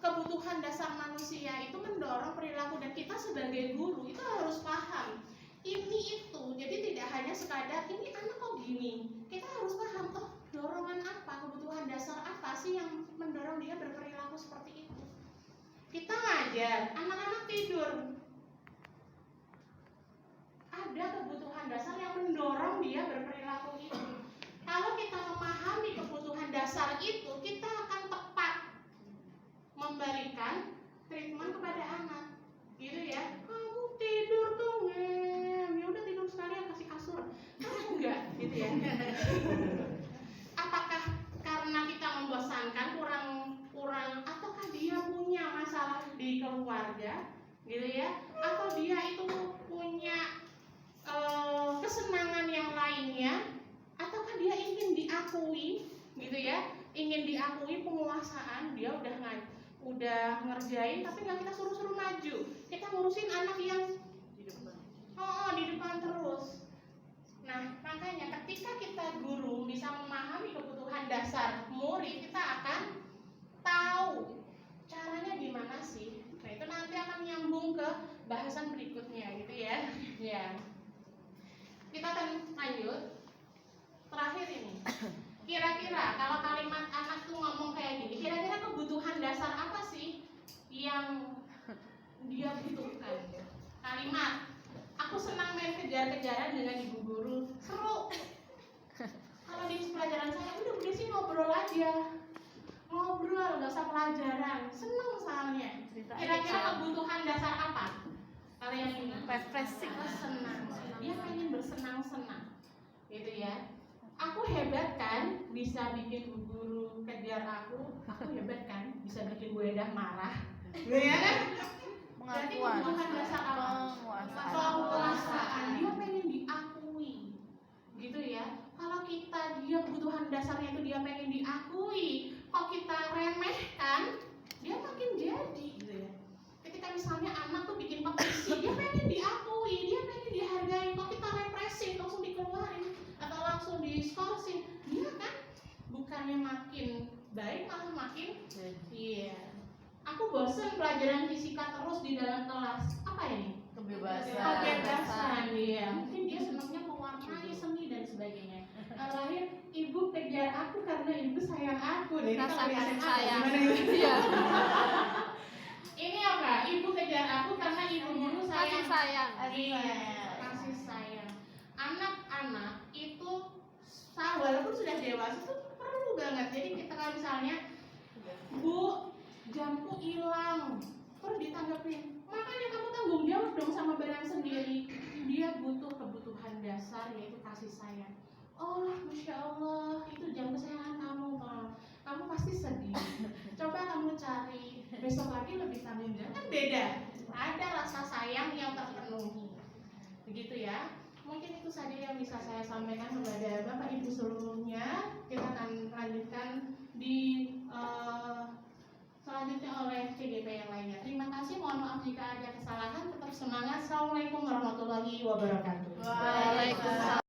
S7: kebutuhan dasar manusia itu mendorong perilaku, dan kita sebagai guru itu harus paham ini itu. Jadi tidak hanya sekadar ini anak kok gini, kita harus paham dorongan apa, kebutuhan dasar apa sih yang mendorong dia berperilaku seperti itu. Kita ngajar anak-anak tidur, ada kebutuhan dasar yang mendorong dia berperilaku itu. Kalau kita memahami kebutuhan dasar itu, kita akan tepat memberikan treatment kepada anak, gitu ya. Kamu tidur tuh, ya udah tidur sekalian kasih kasur, kamu enggak, gitu ya. Apakah karena kita membosankan, kurang, ataukah dia punya masalah di keluarga, gitu ya? Atau dia itu punya kesenangan yang lainnya, ataukah dia ingin diakui, gitu ya? Ingin diakui penguasaan, dia udah ngerjain tapi nggak kita suruh maju, kita ngurusin anak yang di depan terus. Nah, makanya ketika kita guru bisa memahami kebutuhan dasar murid, kita akan tahu caranya gimana sih. Nah, itu nanti akan nyambung ke bahasan berikutnya, gitu ya. Ya, kita akan lanjut. Terakhir ini, kira-kira kalau kalimat anak tuh ngomong kayak gini, kira-kira kebutuhan dasar apa sih yang dia butuhkan? Kalimat, aku senang main kejar-kejaran dengan ibu guru, seru. Kalau di pelajaran saya udah sih ngobrol aja, ngobrol nggak usah pelajaran, seneng soalnya. Kira-kira kebutuhan dasar apa? Kalau yang ini refreshing, senang, dia pengen bersenang-senang, gitu ya. Aku hebat kan, bisa bikin bu guru kejar aku hebat kan, bisa bikin Bu Edah marah, ya kan? Berarti kebutuhan dasar apa? Penguasaan, dia pengen diakui, gitu ya. Kalau dia kebutuhan dasarnya itu dia pengen diakui, kok kita remehkan, dia makin jadi, gitu ya. Ketika misalnya anak tuh bikin petisi, dia pengen diakui, dia pengen dihargai, kok kita represi, langsung dikeluarin atau langsung diskorsin, dia kan bukannya makin baik, malah makin aku bosen pelajaran fisika terus di dalam kelas. Apa ini? Kebebasan, iya. Mungkin dia senangnya mewarnai seni dan sebagainya. Lahir, ibu kejar aku karena ibu sayang aku. Rasa kasih sayang. Ini apa? Ibu kejar aku karena ibu guru sayang. Iya, kasih sayang. Anak-anak itu walaupun sudah dewasa itu perlu banget. Jadi kita kalau misalnya, Bu, jamku hilang, terus ditanggapin, makanya kamu tanggung jawab dong sama barang sendiri. Dia butuh kebutuhan dasar, yaitu kasih sayang. Oh, Masya Allah, itu jam kesayangan kamu, Pak. Kamu pasti sedih. Coba kamu cari, besok lagi lebih tanggung jawab. Kan beda, ada rasa sayang yang terpenuhi. Begitu ya. Mungkin itu saja yang bisa saya sampaikan kepada Bapak Ibu seluruhnya. Kita akan lanjutkan di selanjutnya oleh CGP yang lainnya. Terima kasih, mohon maaf jika ada kesalahan. Tetap semangat. Assalamualaikum warahmatullahi wabarakatuh.
S6: Waalaikumsalam.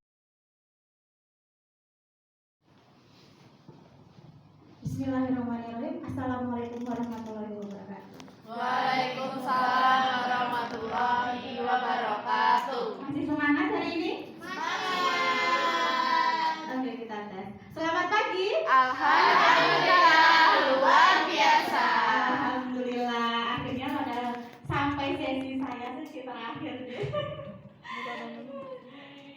S9: Bismillahirrahmanirrahim. Assalamualaikum warahmatullahi wabarakatuh.
S6: Waalaikumsalam warahmatullahi wabarakatuh.
S9: Masih semangat hari ini?
S6: Semangat.
S9: Oke, kita tes. Selamat pagi.
S6: Alhamdulillah, luar biasa.
S9: Alhamdulillah, akhirnya pada sampai sesi dari saya sesi terakhir deh.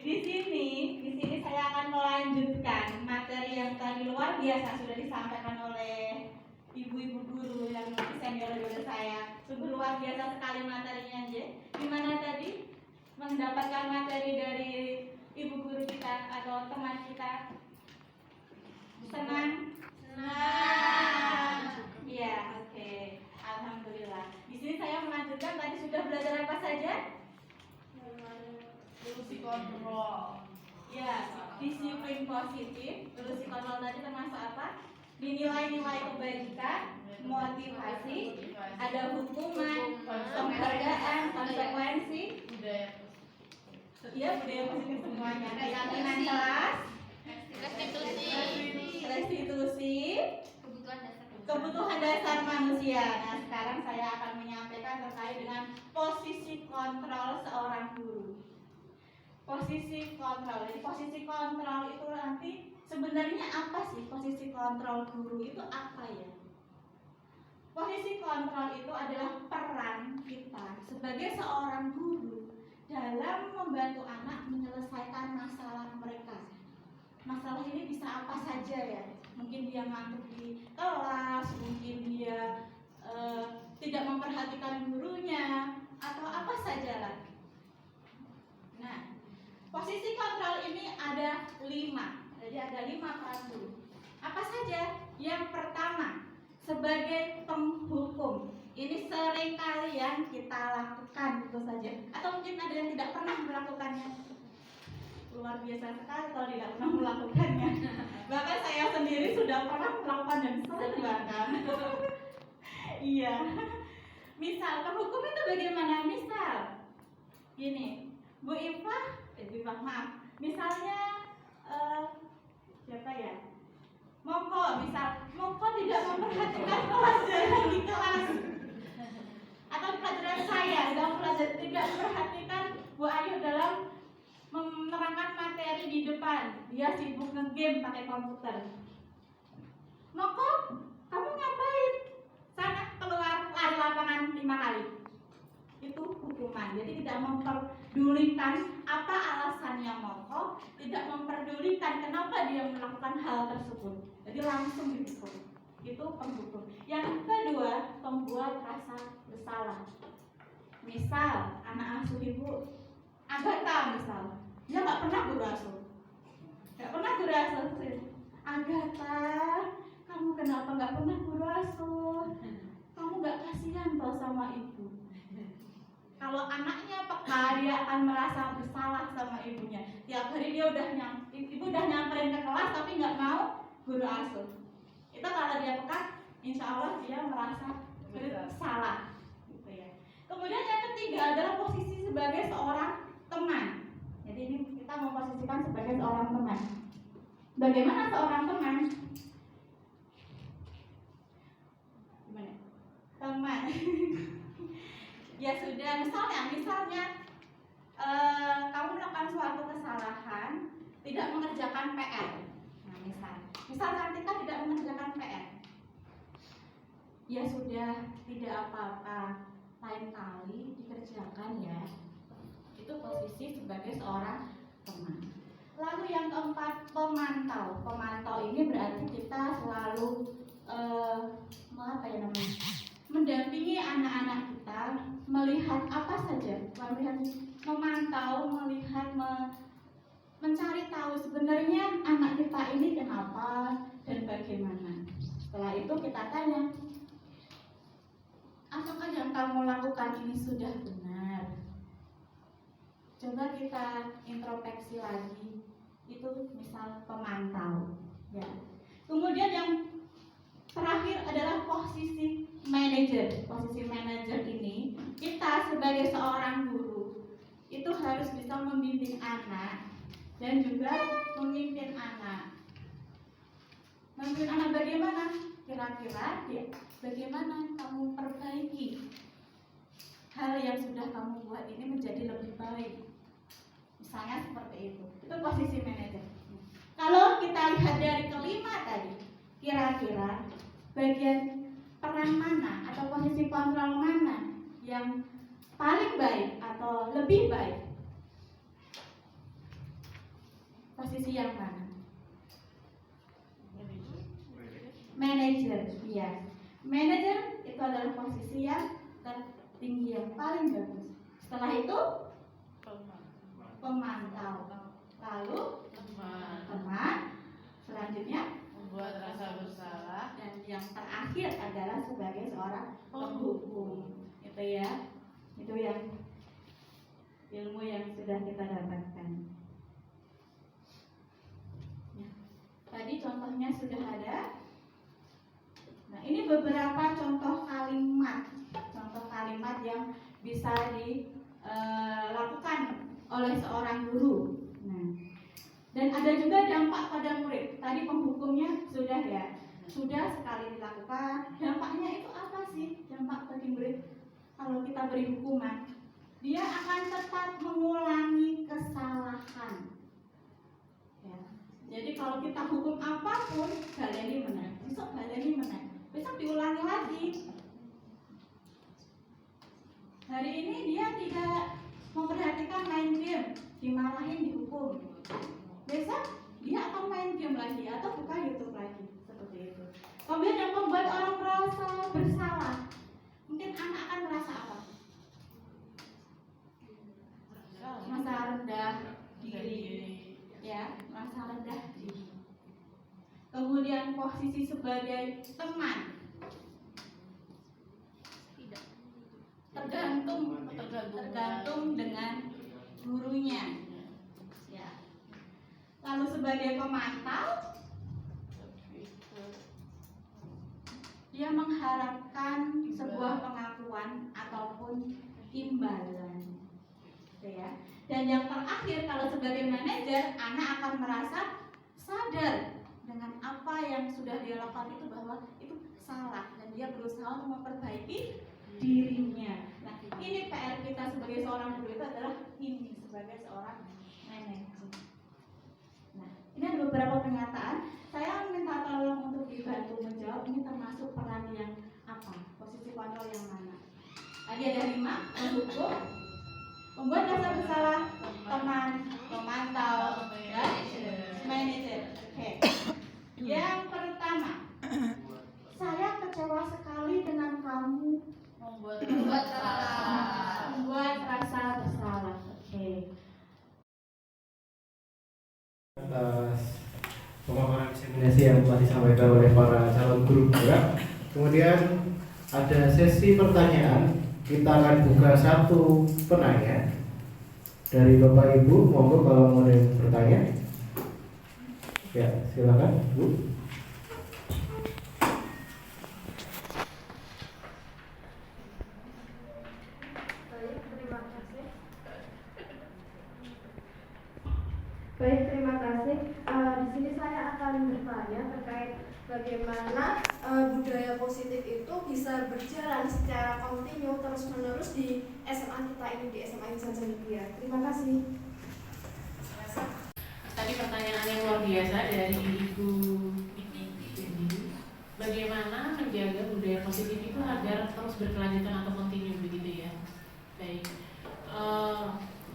S9: Di sini saya akan melanjutkan materi yang tadi luar biasa sudah disampaikan oleh ibu-ibu guru yang lebih senior dari saya. Sungguh luar biasa sekali materinya, Gimana tadi mendapatkan materi dari ibu guru kita atau teman kita? Senang? Senang. Iya, oke. Alhamdulillah. Di sini saya melanjutkan, tadi sudah belajar apa saja?
S7: Ilusi kontrol.
S9: Ya, disiplin positif. Ilusi kontrol tadi termasuk apa? Nilai-nilai kebaikan, motivasi, ada hukuman, penghargaan, konsekuensi,
S7: Budaya
S9: ya budaya positif semuanya. Keyakinan kelas, restitusi, kebutuhan dasar manusia. Nah, sekarang saya akan menyampaikan terkait dengan posisi kontrol seorang guru. Posisi kontrol. Jadi posisi kontrol itu nanti sebenarnya apa sih? Posisi kontrol guru itu apa ya? Posisi kontrol itu adalah peran kita sebagai seorang guru dalam membantu anak menyelesaikan masalah mereka. Masalah ini bisa apa saja ya? Mungkin dia ngantuk di kelas, mungkin dia tidak memperhatikan gurunya, atau apa saja lah. Nah, posisi kontrol ini ada 5. Jadi ada 5 peran guru. Apa saja? Yang pertama, sebagai penghukum. Ini sering kali yang kita lakukan itu saja. Atau mungkin ada yang tidak pernah melakukannya. Luar biasa sekali kalau tidak pernah melakukannya. Bahkan saya sendiri sudah pernah melakukan dan sering bahkan. Iya. Misal penghukum itu bagaimana? Misal gini, Bu Iva, maaf. Misalnya siapa ya? Moko, misal Moko tidak memperhatikan pelajaran di kelas, atau pelajaran saya tidak memperhatikan Bu Ayu dalam menerangkan materi di depan, dia sibuk nge-game pakai komputer. Moko, kamu ngapain? Sana keluar lari lapangan 5 kali. Itu hukuman. Jadi tidak memperdulikan apa alasannya Moko, tidak memperdulikan kenapa dia melakukan hal tersebut. Jadi langsung dihukum. Itu penghukum. Yang kedua, pembuat rasa bersalah. Misal anak asuh ibu Agatha, misal dia nggak pernah guru asuh, Agatha, kamu kenapa nggak pernah guru asuh? Kamu nggak kasihan toh sama ibu? Kalau anaknya peka, dia akan merasa bersalah sama ibunya. Tiap hari dia ibu udah nyamperin ke kelas tapi nggak mau guru asuh. Itu kalau dia peka, insya Allah dia merasa bersalah. Gitu ya. Kemudian yang ketiga adalah posisi sebagai seorang teman. Jadi ini kita memposisikan sebagai seorang teman. Bagaimana seorang teman? Gimana? Teman. Ya sudah, misalnya kamu melakukan suatu kesalahan, tidak mengerjakan PR. Nah, misal Kartika tidak mengerjakan PR. Ya sudah, tidak apa-apa, lain kali dikerjakan ya. Itu posisi sebagai seorang teman. Lalu yang keempat, pemantau. Pemantau ini berarti kita selalu mendampingi anak-anak kita, melihat apa saja, memantau, melihat, mencari tahu sebenarnya anak kita ini kenapa dan bagaimana. Setelah itu kita tanya, apakah yang kamu lakukan ini sudah benar? Coba kita introspeksi lagi. Itu misal pemantau ya. Kemudian yang terakhir adalah posisi manajer. Posisi manajer ini kita sebagai seorang guru itu harus bisa membimbing anak dan juga memimpin anak. Memimpin anak bagaimana? Kira-kira ya, bagaimana kamu perbaiki hal yang sudah kamu buat ini menjadi lebih baik. Misalnya seperti itu. Itu posisi manajer. Kalau kita lihat dari kelima tadi, kira-kira bagian peran mana atau posisi kontrol mana yang paling baik atau lebih baik? Posisi yang mana? Manajer, iya. Manajer itu adalah posisi yang tertinggi, yang paling bagus. Setelah itu pemantau, lalu teman, selanjutnya
S7: membuat rasa bersalah,
S9: dan yang terakhir adalah sebagai seorang penghukum. Itu ya, itu yang ilmu yang sudah kita dapatkan. Ya. Tadi contohnya sudah ada. Nah, ini beberapa contoh kalimat yang bisa dilakukan oleh seorang guru. Nah, dan ada juga dampak pada murid. Tadi penghukumnya sudah ya, sudah sekali dilakukan. Dampaknya itu apa sih? Dampak bagi murid kalau kita beri hukuman, dia akan tetap mengulangi kesalahan. Ya. Jadi kalau kita hukum apapun, baleni menang. Besok baleni menang. Besok diulangi lagi. Hari ini dia tidak memperhatikan main game, dimarahin, dihukum. Besok dia akan main game lagi atau buka YouTube lagi, seperti itu. Kemudian yang membuat orang merasa bersalah, mungkin anak akan merasa apa? Merasa rendah diri, ya, merasa rendah diri. Kemudian posisi sebagai teman, tergantung dengan gurunya. Ya. Lalu sebagai pemantau, dia mengharapkan sebuah pengakuan ataupun imbalan. Ya. Dan yang terakhir, kalau sebagai manajer, anak akan merasa sadar dengan apa yang sudah dia lakukan itu bahwa itu salah dan dia berusaha untuk memperbaiki dirinya. Nah, ini PR kita sebagai seorang guru itu adalah ini sebagai seorang manajer. Nah, ini ada beberapa pernyataan. Saya minta tolong untuk dibantu menjawab. Ini termasuk peran yang apa? Posisi kontrol yang mana? Tadi ada 5: mendukung, membuat rasa bersalah, teman, memantau, dan manajer. Oke. Yang pertama, saya kecewa sekali dengan kamu. Membuat rasa bersalah. Oke.
S2: Atas pemaparan diseminasi yang telah disampaikan oleh para calon guru juga. Kemudian ada sesi pertanyaan. Kita akan buka satu penanya dari Bapak Ibu. Monggo kalau mau ada yang bertanya. Ya, silakan, Bu.
S10: Baik, terima kasih. Di sini saya akan bertanya terkait bagaimana budaya positif itu bisa berjalan secara kontinu terus-menerus di SMA kita ini, di SMA Insan Cendekia. Terima kasih.
S7: Tadi pertanyaan yang luar biasa dari Ibu ini. Bagaimana menjaga budaya positif itu agar terus berkelanjutan atau kontinu begitu ya? Baik.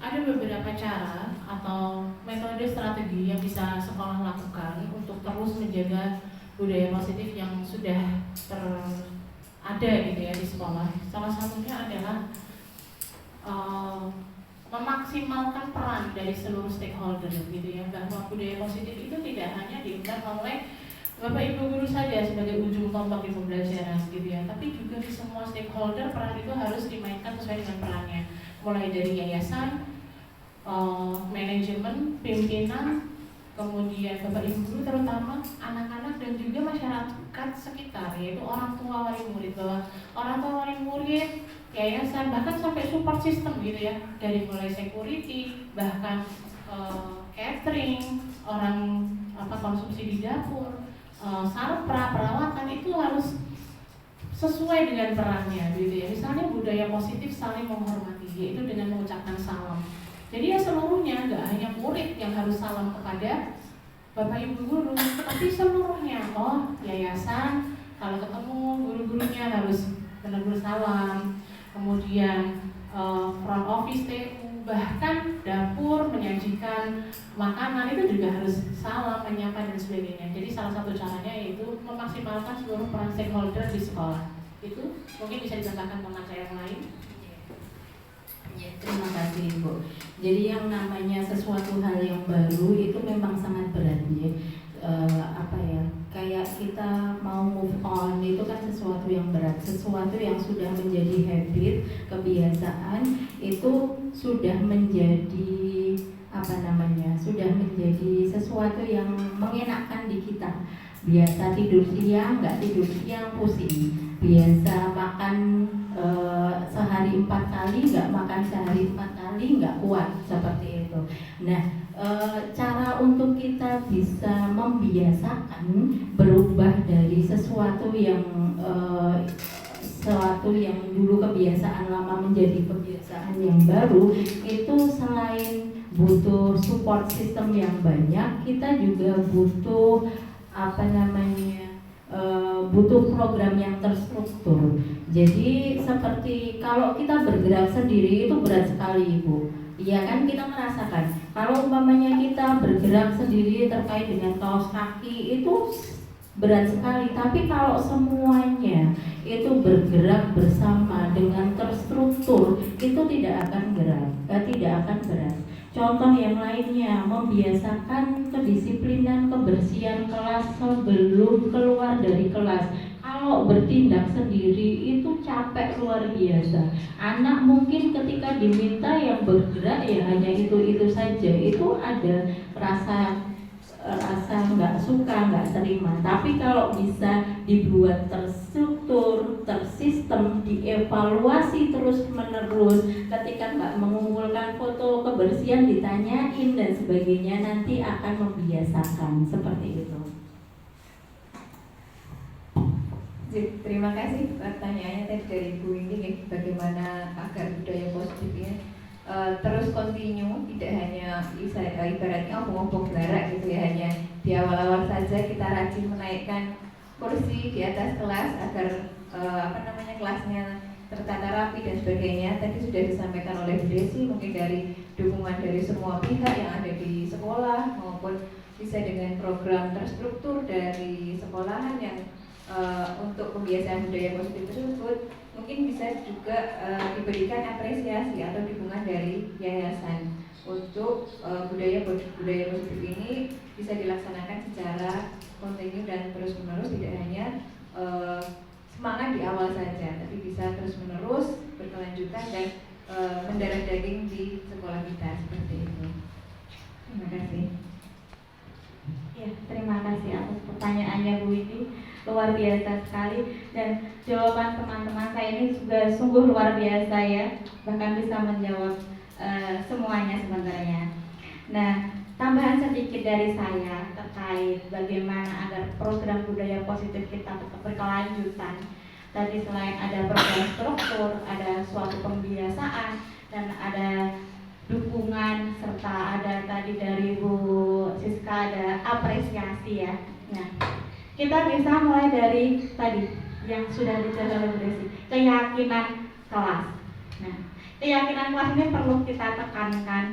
S7: Ada beberapa cara atau metode strategi yang bisa sekolah lakukan untuk terus menjaga budaya positif yang sudah ada gitu ya di sekolah. Salah satunya adalah memaksimalkan peran dari seluruh stakeholder gitu ya, bahwa budaya positif itu tidak hanya diundang oleh Bapak Ibu guru saja sebagai ujung tombak di pembelajaran gitu ya, tapi juga di semua stakeholder peran itu harus dimainkan sesuai dengan perannya, mulai dari yayasan, manajemen, pimpinan, kemudian Bapak Ibu guru, terutama anak-anak dan juga masyarakat sekitar, yaitu orang tua wali murid, bahwa orang tua wali murid, yayasan, bahkan sampai support system gitu ya, dari mulai security, bahkan catering, orang konsumsi di dapur, sarpra, perawatan, itu harus sesuai dengan perannya gitu ya. Misalnya budaya positif saling menghormati, yaitu dengan mengucapkan salam. Jadi ya seluruhnya, nggak hanya murid yang harus salam kepada Bapak Ibu guru, tapi seluruhnya. Yayasan kalau ketemu guru-gurunya harus menegur salam. Kemudian front office, TU, bahkan dapur menyajikan makanan itu juga harus salam, menyapa dan sebagainya. Jadi salah satu caranya yaitu memaksimalkan seluruh peran stakeholder di sekolah. Itu mungkin bisa dicontohkan teman saya yang lain.
S5: Ya, terima kasih Ibu. Jadi yang namanya sesuatu hal yang baru itu memang sangat berat ya. Kayak kita mau move on itu kan sesuatu yang berat, sesuatu yang sudah menjadi habit, kebiasaan itu sudah menjadi sudah menjadi sesuatu yang mengenakkan di kita. Biasa tidur siang, nggak tidur siang pusing. Biasa makan sehari 4 kali, nggak makan sehari 4 kali, nggak kuat seperti itu. Nah, cara untuk kita bisa membiasakan berubah dari sesuatu yang dulu kebiasaan lama menjadi kebiasaan yang baru itu selain butuh support system yang banyak, kita juga butuh butuh program yang terstruktur. Jadi seperti kalau kita bergerak sendiri itu berat sekali Ibu. Iya kan, kita merasakan kalau umpamanya kita bergerak sendiri terkait dengan kaos kaki itu berat sekali, tapi kalau semuanya itu bergerak bersama dengan terstruktur itu tidak akan berat. Contoh yang lainnya, membiasakan kedisiplinan kebersihan kelas sebelum keluar dari kelas. Kalau bertindak sendiri itu capek luar biasa. Anak mungkin ketika diminta yang bergerak ya hanya itu saja, itu ada rasa nggak suka, nggak terima. Tapi kalau bisa dibuat terstruktur, tersistem, dievaluasi terus menerus, ketika nggak mengumpulkan foto kebersihan ditanyain dan sebagainya, nanti akan membiasakan seperti itu.
S4: Terima kasih pertanyaannya tadi dari Bu ini, bagaimana agar budaya positifnya terus continue, tidak hanya ibaratnya obong-obong barak gitu ya, hanya di awal-awal saja kita rajin menaikkan kursi di atas kelas agar kelasnya tertata rapi dan sebagainya. Tadi sudah disampaikan oleh Bu Desi, mungkin dari dukungan dari semua pihak yang ada di sekolah maupun bisa dengan program terstruktur dari sekolahan yang untuk pembiasaan budaya positif tersebut. Mungkin bisa juga diberikan apresiasi atau dukungan dari yayasan untuk budaya positif ini bisa dilaksanakan secara kontinu dan terus menerus, tidak hanya semangat di awal saja, tapi bisa terus menerus berkelanjutan dan mendarah daging di sekolah kita seperti itu. Terima kasih.
S6: Ya, terima kasih atas pertanyaannya Bu Widi, luar biasa sekali, dan jawaban teman-teman saya ini juga sungguh luar biasa ya, bahkan bisa menjawab semuanya sebenarnya. Nah, tambahan sedikit dari saya terkait bagaimana agar program budaya positif kita tetap berkelanjutan. Tadi selain ada program struktur, ada suatu pembiasaan, dan ada dukungan, serta ada tadi dari Bu Siska ada apresiasi ya. Nah, kita bisa mulai dari tadi yang sudah dijelaskan oleh Bu Desi, keyakinan kelas. Nah, keyakinan kelas ini perlu kita tekankan,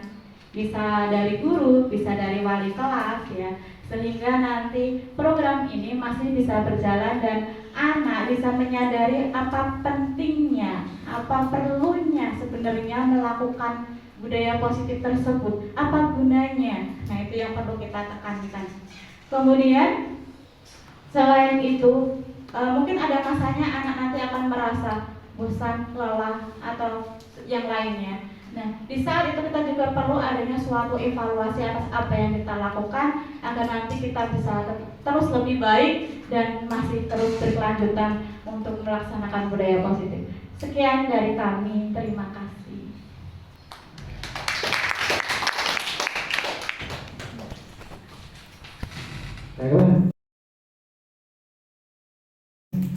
S6: bisa dari guru, bisa dari wali kelas ya, sehingga nanti program ini masih bisa berjalan dan anak bisa menyadari apa pentingnya, apa perlunya sebenarnya melakukan budaya positif tersebut, apa gunanya. Nah, itu yang perlu kita tekankan. Kemudian selain itu mungkin ada masanya anak nanti akan merasa bosan, lelah, atau yang lainnya. Nah, di saat itu kita juga perlu adanya suatu evaluasi atas apa yang kita lakukan agar nanti kita bisa terus lebih baik dan masih terus berkelanjutan untuk melaksanakan budaya positif. Sekian dari kami, terima kasih.
S2: Baiklah.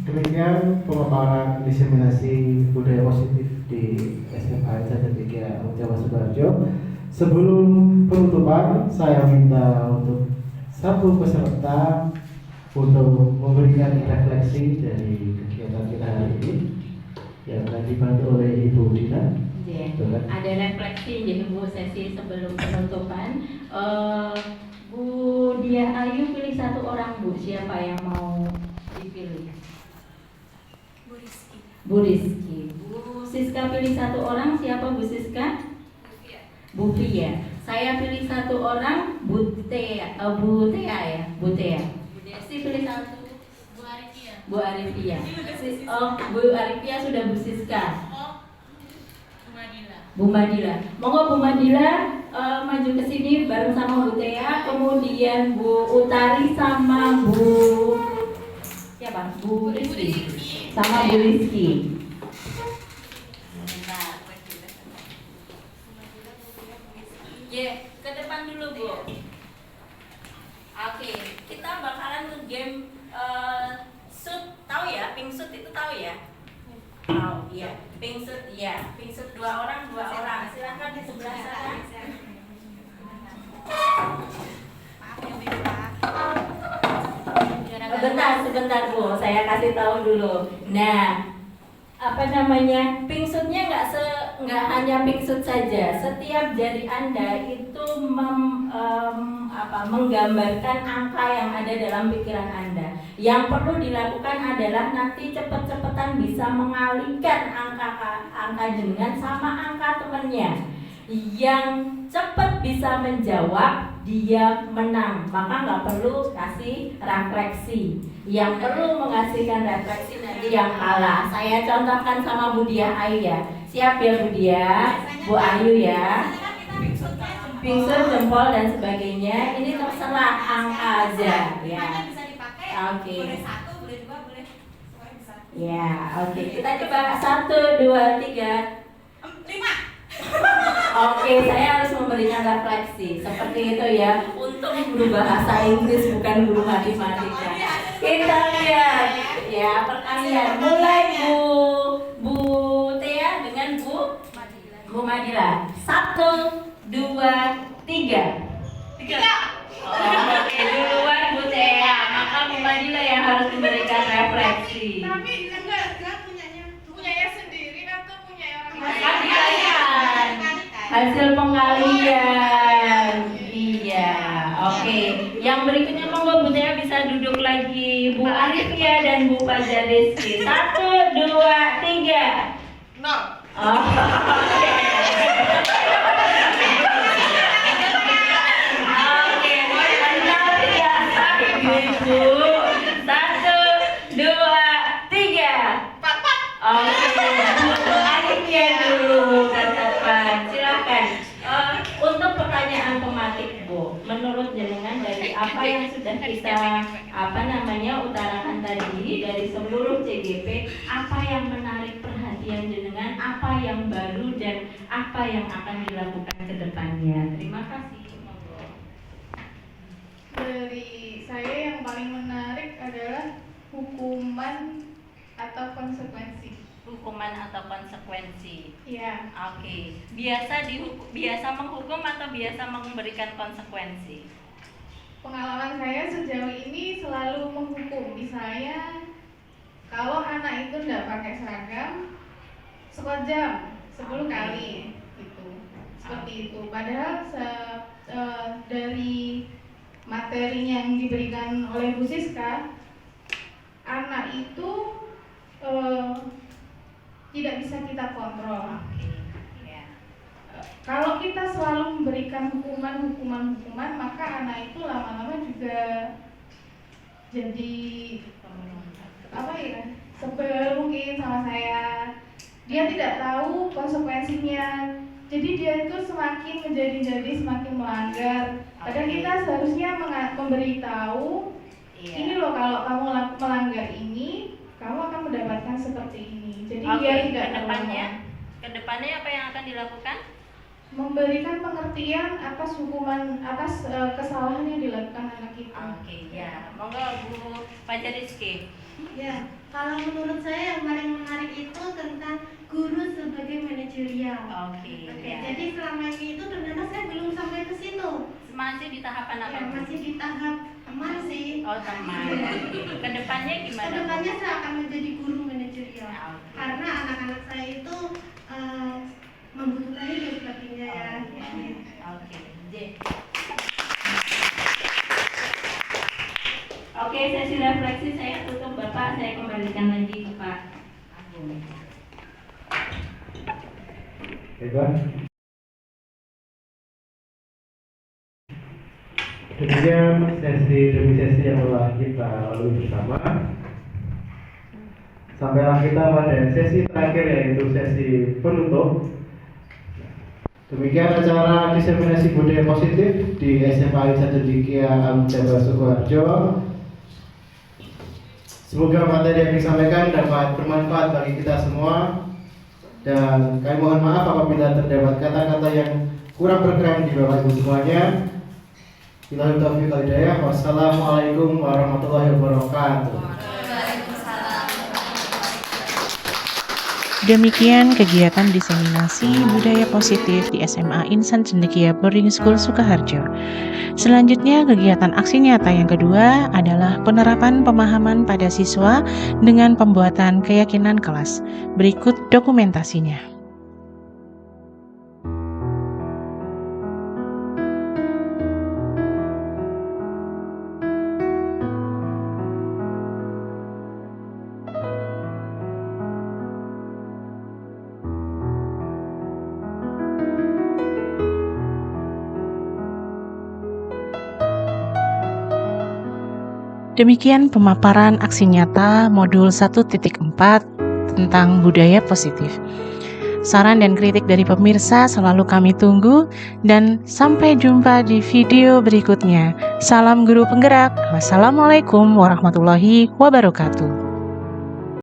S2: Demikian pemaparan diseminasi budaya positif di SMA Cacat 3 Jawa Sidoarjo. Sebelum penutupan, saya minta untuk satu peserta untuk memberikan refleksi dari kegiatan kita hari ini yang akan dibantu oleh Ibu Dina.
S5: Ya, ada refleksi jadi Bu sesi sebelum penutupan. Bu Diah Ayu pilih satu orang Bu, siapa yang mau dipilih?
S9: Bu Rizky.
S5: Bu Rizky. Bu Siska pilih satu orang, siapa Bu Siska? Bu Fia. Saya pilih satu orang, Bu Tea ya, Bu Tea. Bu Desi pilih satu,
S7: Bu Arifia.
S5: Bu Arifia. Oh, Bu Arifia sudah Bu Siska.
S7: Bu Madila.
S5: Bu Madila, monggo Bu Madila maju ke sini bareng sama Bu Tea, kemudian Bu Utari sama Bu siapa? Bu Rizky sama Bu Rizky. Ke depan dulu Bu. Oke, kita bakalan ke game shoot, tahu ya? Pink shoot itu tahu ya? Tahu, iya. Pink shoot, iya. Pink shoot dua orang. Silakan di sebelah sana. Sebentar Bu, saya kasih tahu dulu. Nah, pink shootnya nggak hanya pink shoot saja. Setiap jari Anda itu menggambarkan angka yang ada dalam pikiran Anda. Yang perlu dilakukan adalah nanti cepet-cepetan bisa mengalihkan angka jenengan sama angka temannya. Yang cepat bisa menjawab dia menang, maka nggak perlu kasih refleksi. Yang perlu mengasihkan refleksi nanti yang kalah. Saya contohkan sama Bu Diah Ayu ya. Siap ya Bu Diah, Bu Ayu ya. Pingsut, jempol dan sebagainya. Ini terserah angka aja ya. Oke. Ya, oke. Kita coba 1, 2, 3.
S9: 5.
S5: Oke, saya harus memberikan refleksi seperti itu ya. Untung guru bahasa Inggris bukan guru matematika. Kita lihat ya pertanyaan. Mulai Bu Tea dengan Bu Madila. 1, 2, 3.
S9: 3.
S5: Oke, duluan Bu Tea. Maka Bu Madila yang harus memberikan refleksi.
S7: Tapi enggak punyanya sendiri atau punya orang lain?
S5: Pengalian. Hasil pengalian. Iya, oke. Yang berikutnya monggo Bu Tea bisa duduk lagi. Bu Arifia dan Bu Fajar Rizky. 1, 2, 3.
S7: 0.
S5: Oke, benar ya. Ibu. 1, 2, 3.
S7: 4.
S5: Oke, Bu Arifia dulu katakan. Silakan. Untuk pertanyaan pematik Bu, menurut jenengan dari apa yang sudah kita utarakan tadi dari seluruh CGP, apa yang menarik perhatian jenengan, apa yang baru dan apa yang akan dilakukan ke depannya? Terima kasih.
S7: Dari saya yang paling menarik adalah hukuman atau konsekuensi.
S5: Hukuman atau konsekuensi.
S7: Iya.
S5: Oke. Biasa menghukum atau biasa memberikan konsekuensi?
S7: Pengalaman saya sejauh ini selalu menghukum. Misalnya kalau anak itu nggak pakai seragam, sekojam 10 kali gitu. Seperti itu. Padahal dari materi yang diberikan oleh Bu Siska, anak itu tidak bisa kita kontrol. Kalau kita selalu memberikan hukuman, maka anak itu lama-lama juga jadi sebel mungkin sama saya. Dia tidak tahu konsekuensinya. Jadi dia itu semakin menjadi semakin melanggar. Padahal kita seharusnya memberitahu, ini loh kalau kamu melanggar ini, kamu akan mendapatkan seperti ini. Jadi dia tidak
S5: kedepannya apa yang akan dilakukan?
S7: Memberikan pengertian atas hukuman atas kesalahan yang dilakukan anak itu.
S5: Oke, ya. Monggo Bu Fajar Rizky.
S10: Ya, kalau menurut saya yang paling menarik itu tentang guru sebagai manajerial.
S5: Oke.
S10: Jadi selama ini itu ternyata saya belum sampai ke situ.
S5: Masih di tahapan apa?
S10: Ya, masih di tahap teman sih.
S5: Oh, teman. Kedepannya gimana?
S10: Kedepannya saya akan menjadi guru manajerial. Karena anak-anak saya itu membutuhkan
S5: Oke, J. Oke, sesi refleksi saya tutup Bapak, saya kembalikan lagi ke Pak Agung.
S2: Baik. Demikian sesi demi sesi yang telah kita lalui bersama. Sampailah kita pada sesi terakhir, yaitu sesi penutup. Demikian acara diseminasi budaya positif di SMA Insan Cendekia Al-Jabar Sukoharjo. Semoga materi yang disampaikan dapat bermanfaat bagi kita semua, dan kami mohon maaf apabila terdapat kata-kata yang kurang berkenan di Bapak Ibu semuanya. Billahi taufiq wal hidayah. Wassalamualaikum warahmatullahi wabarakatuh.
S1: Demikian kegiatan diseminasi budaya positif di SMA Insan Cendekia Boarding School Sukoharjo. Selanjutnya, kegiatan aksi nyata yang kedua adalah penerapan pemahaman pada siswa dengan pembuatan keyakinan kelas. Berikut dokumentasinya. Demikian pemaparan aksi nyata modul 1.4 tentang budaya positif. Saran dan kritik dari pemirsa selalu kami tunggu, dan sampai jumpa di video berikutnya. Salam guru penggerak. Wassalamualaikum warahmatullahi wabarakatuh.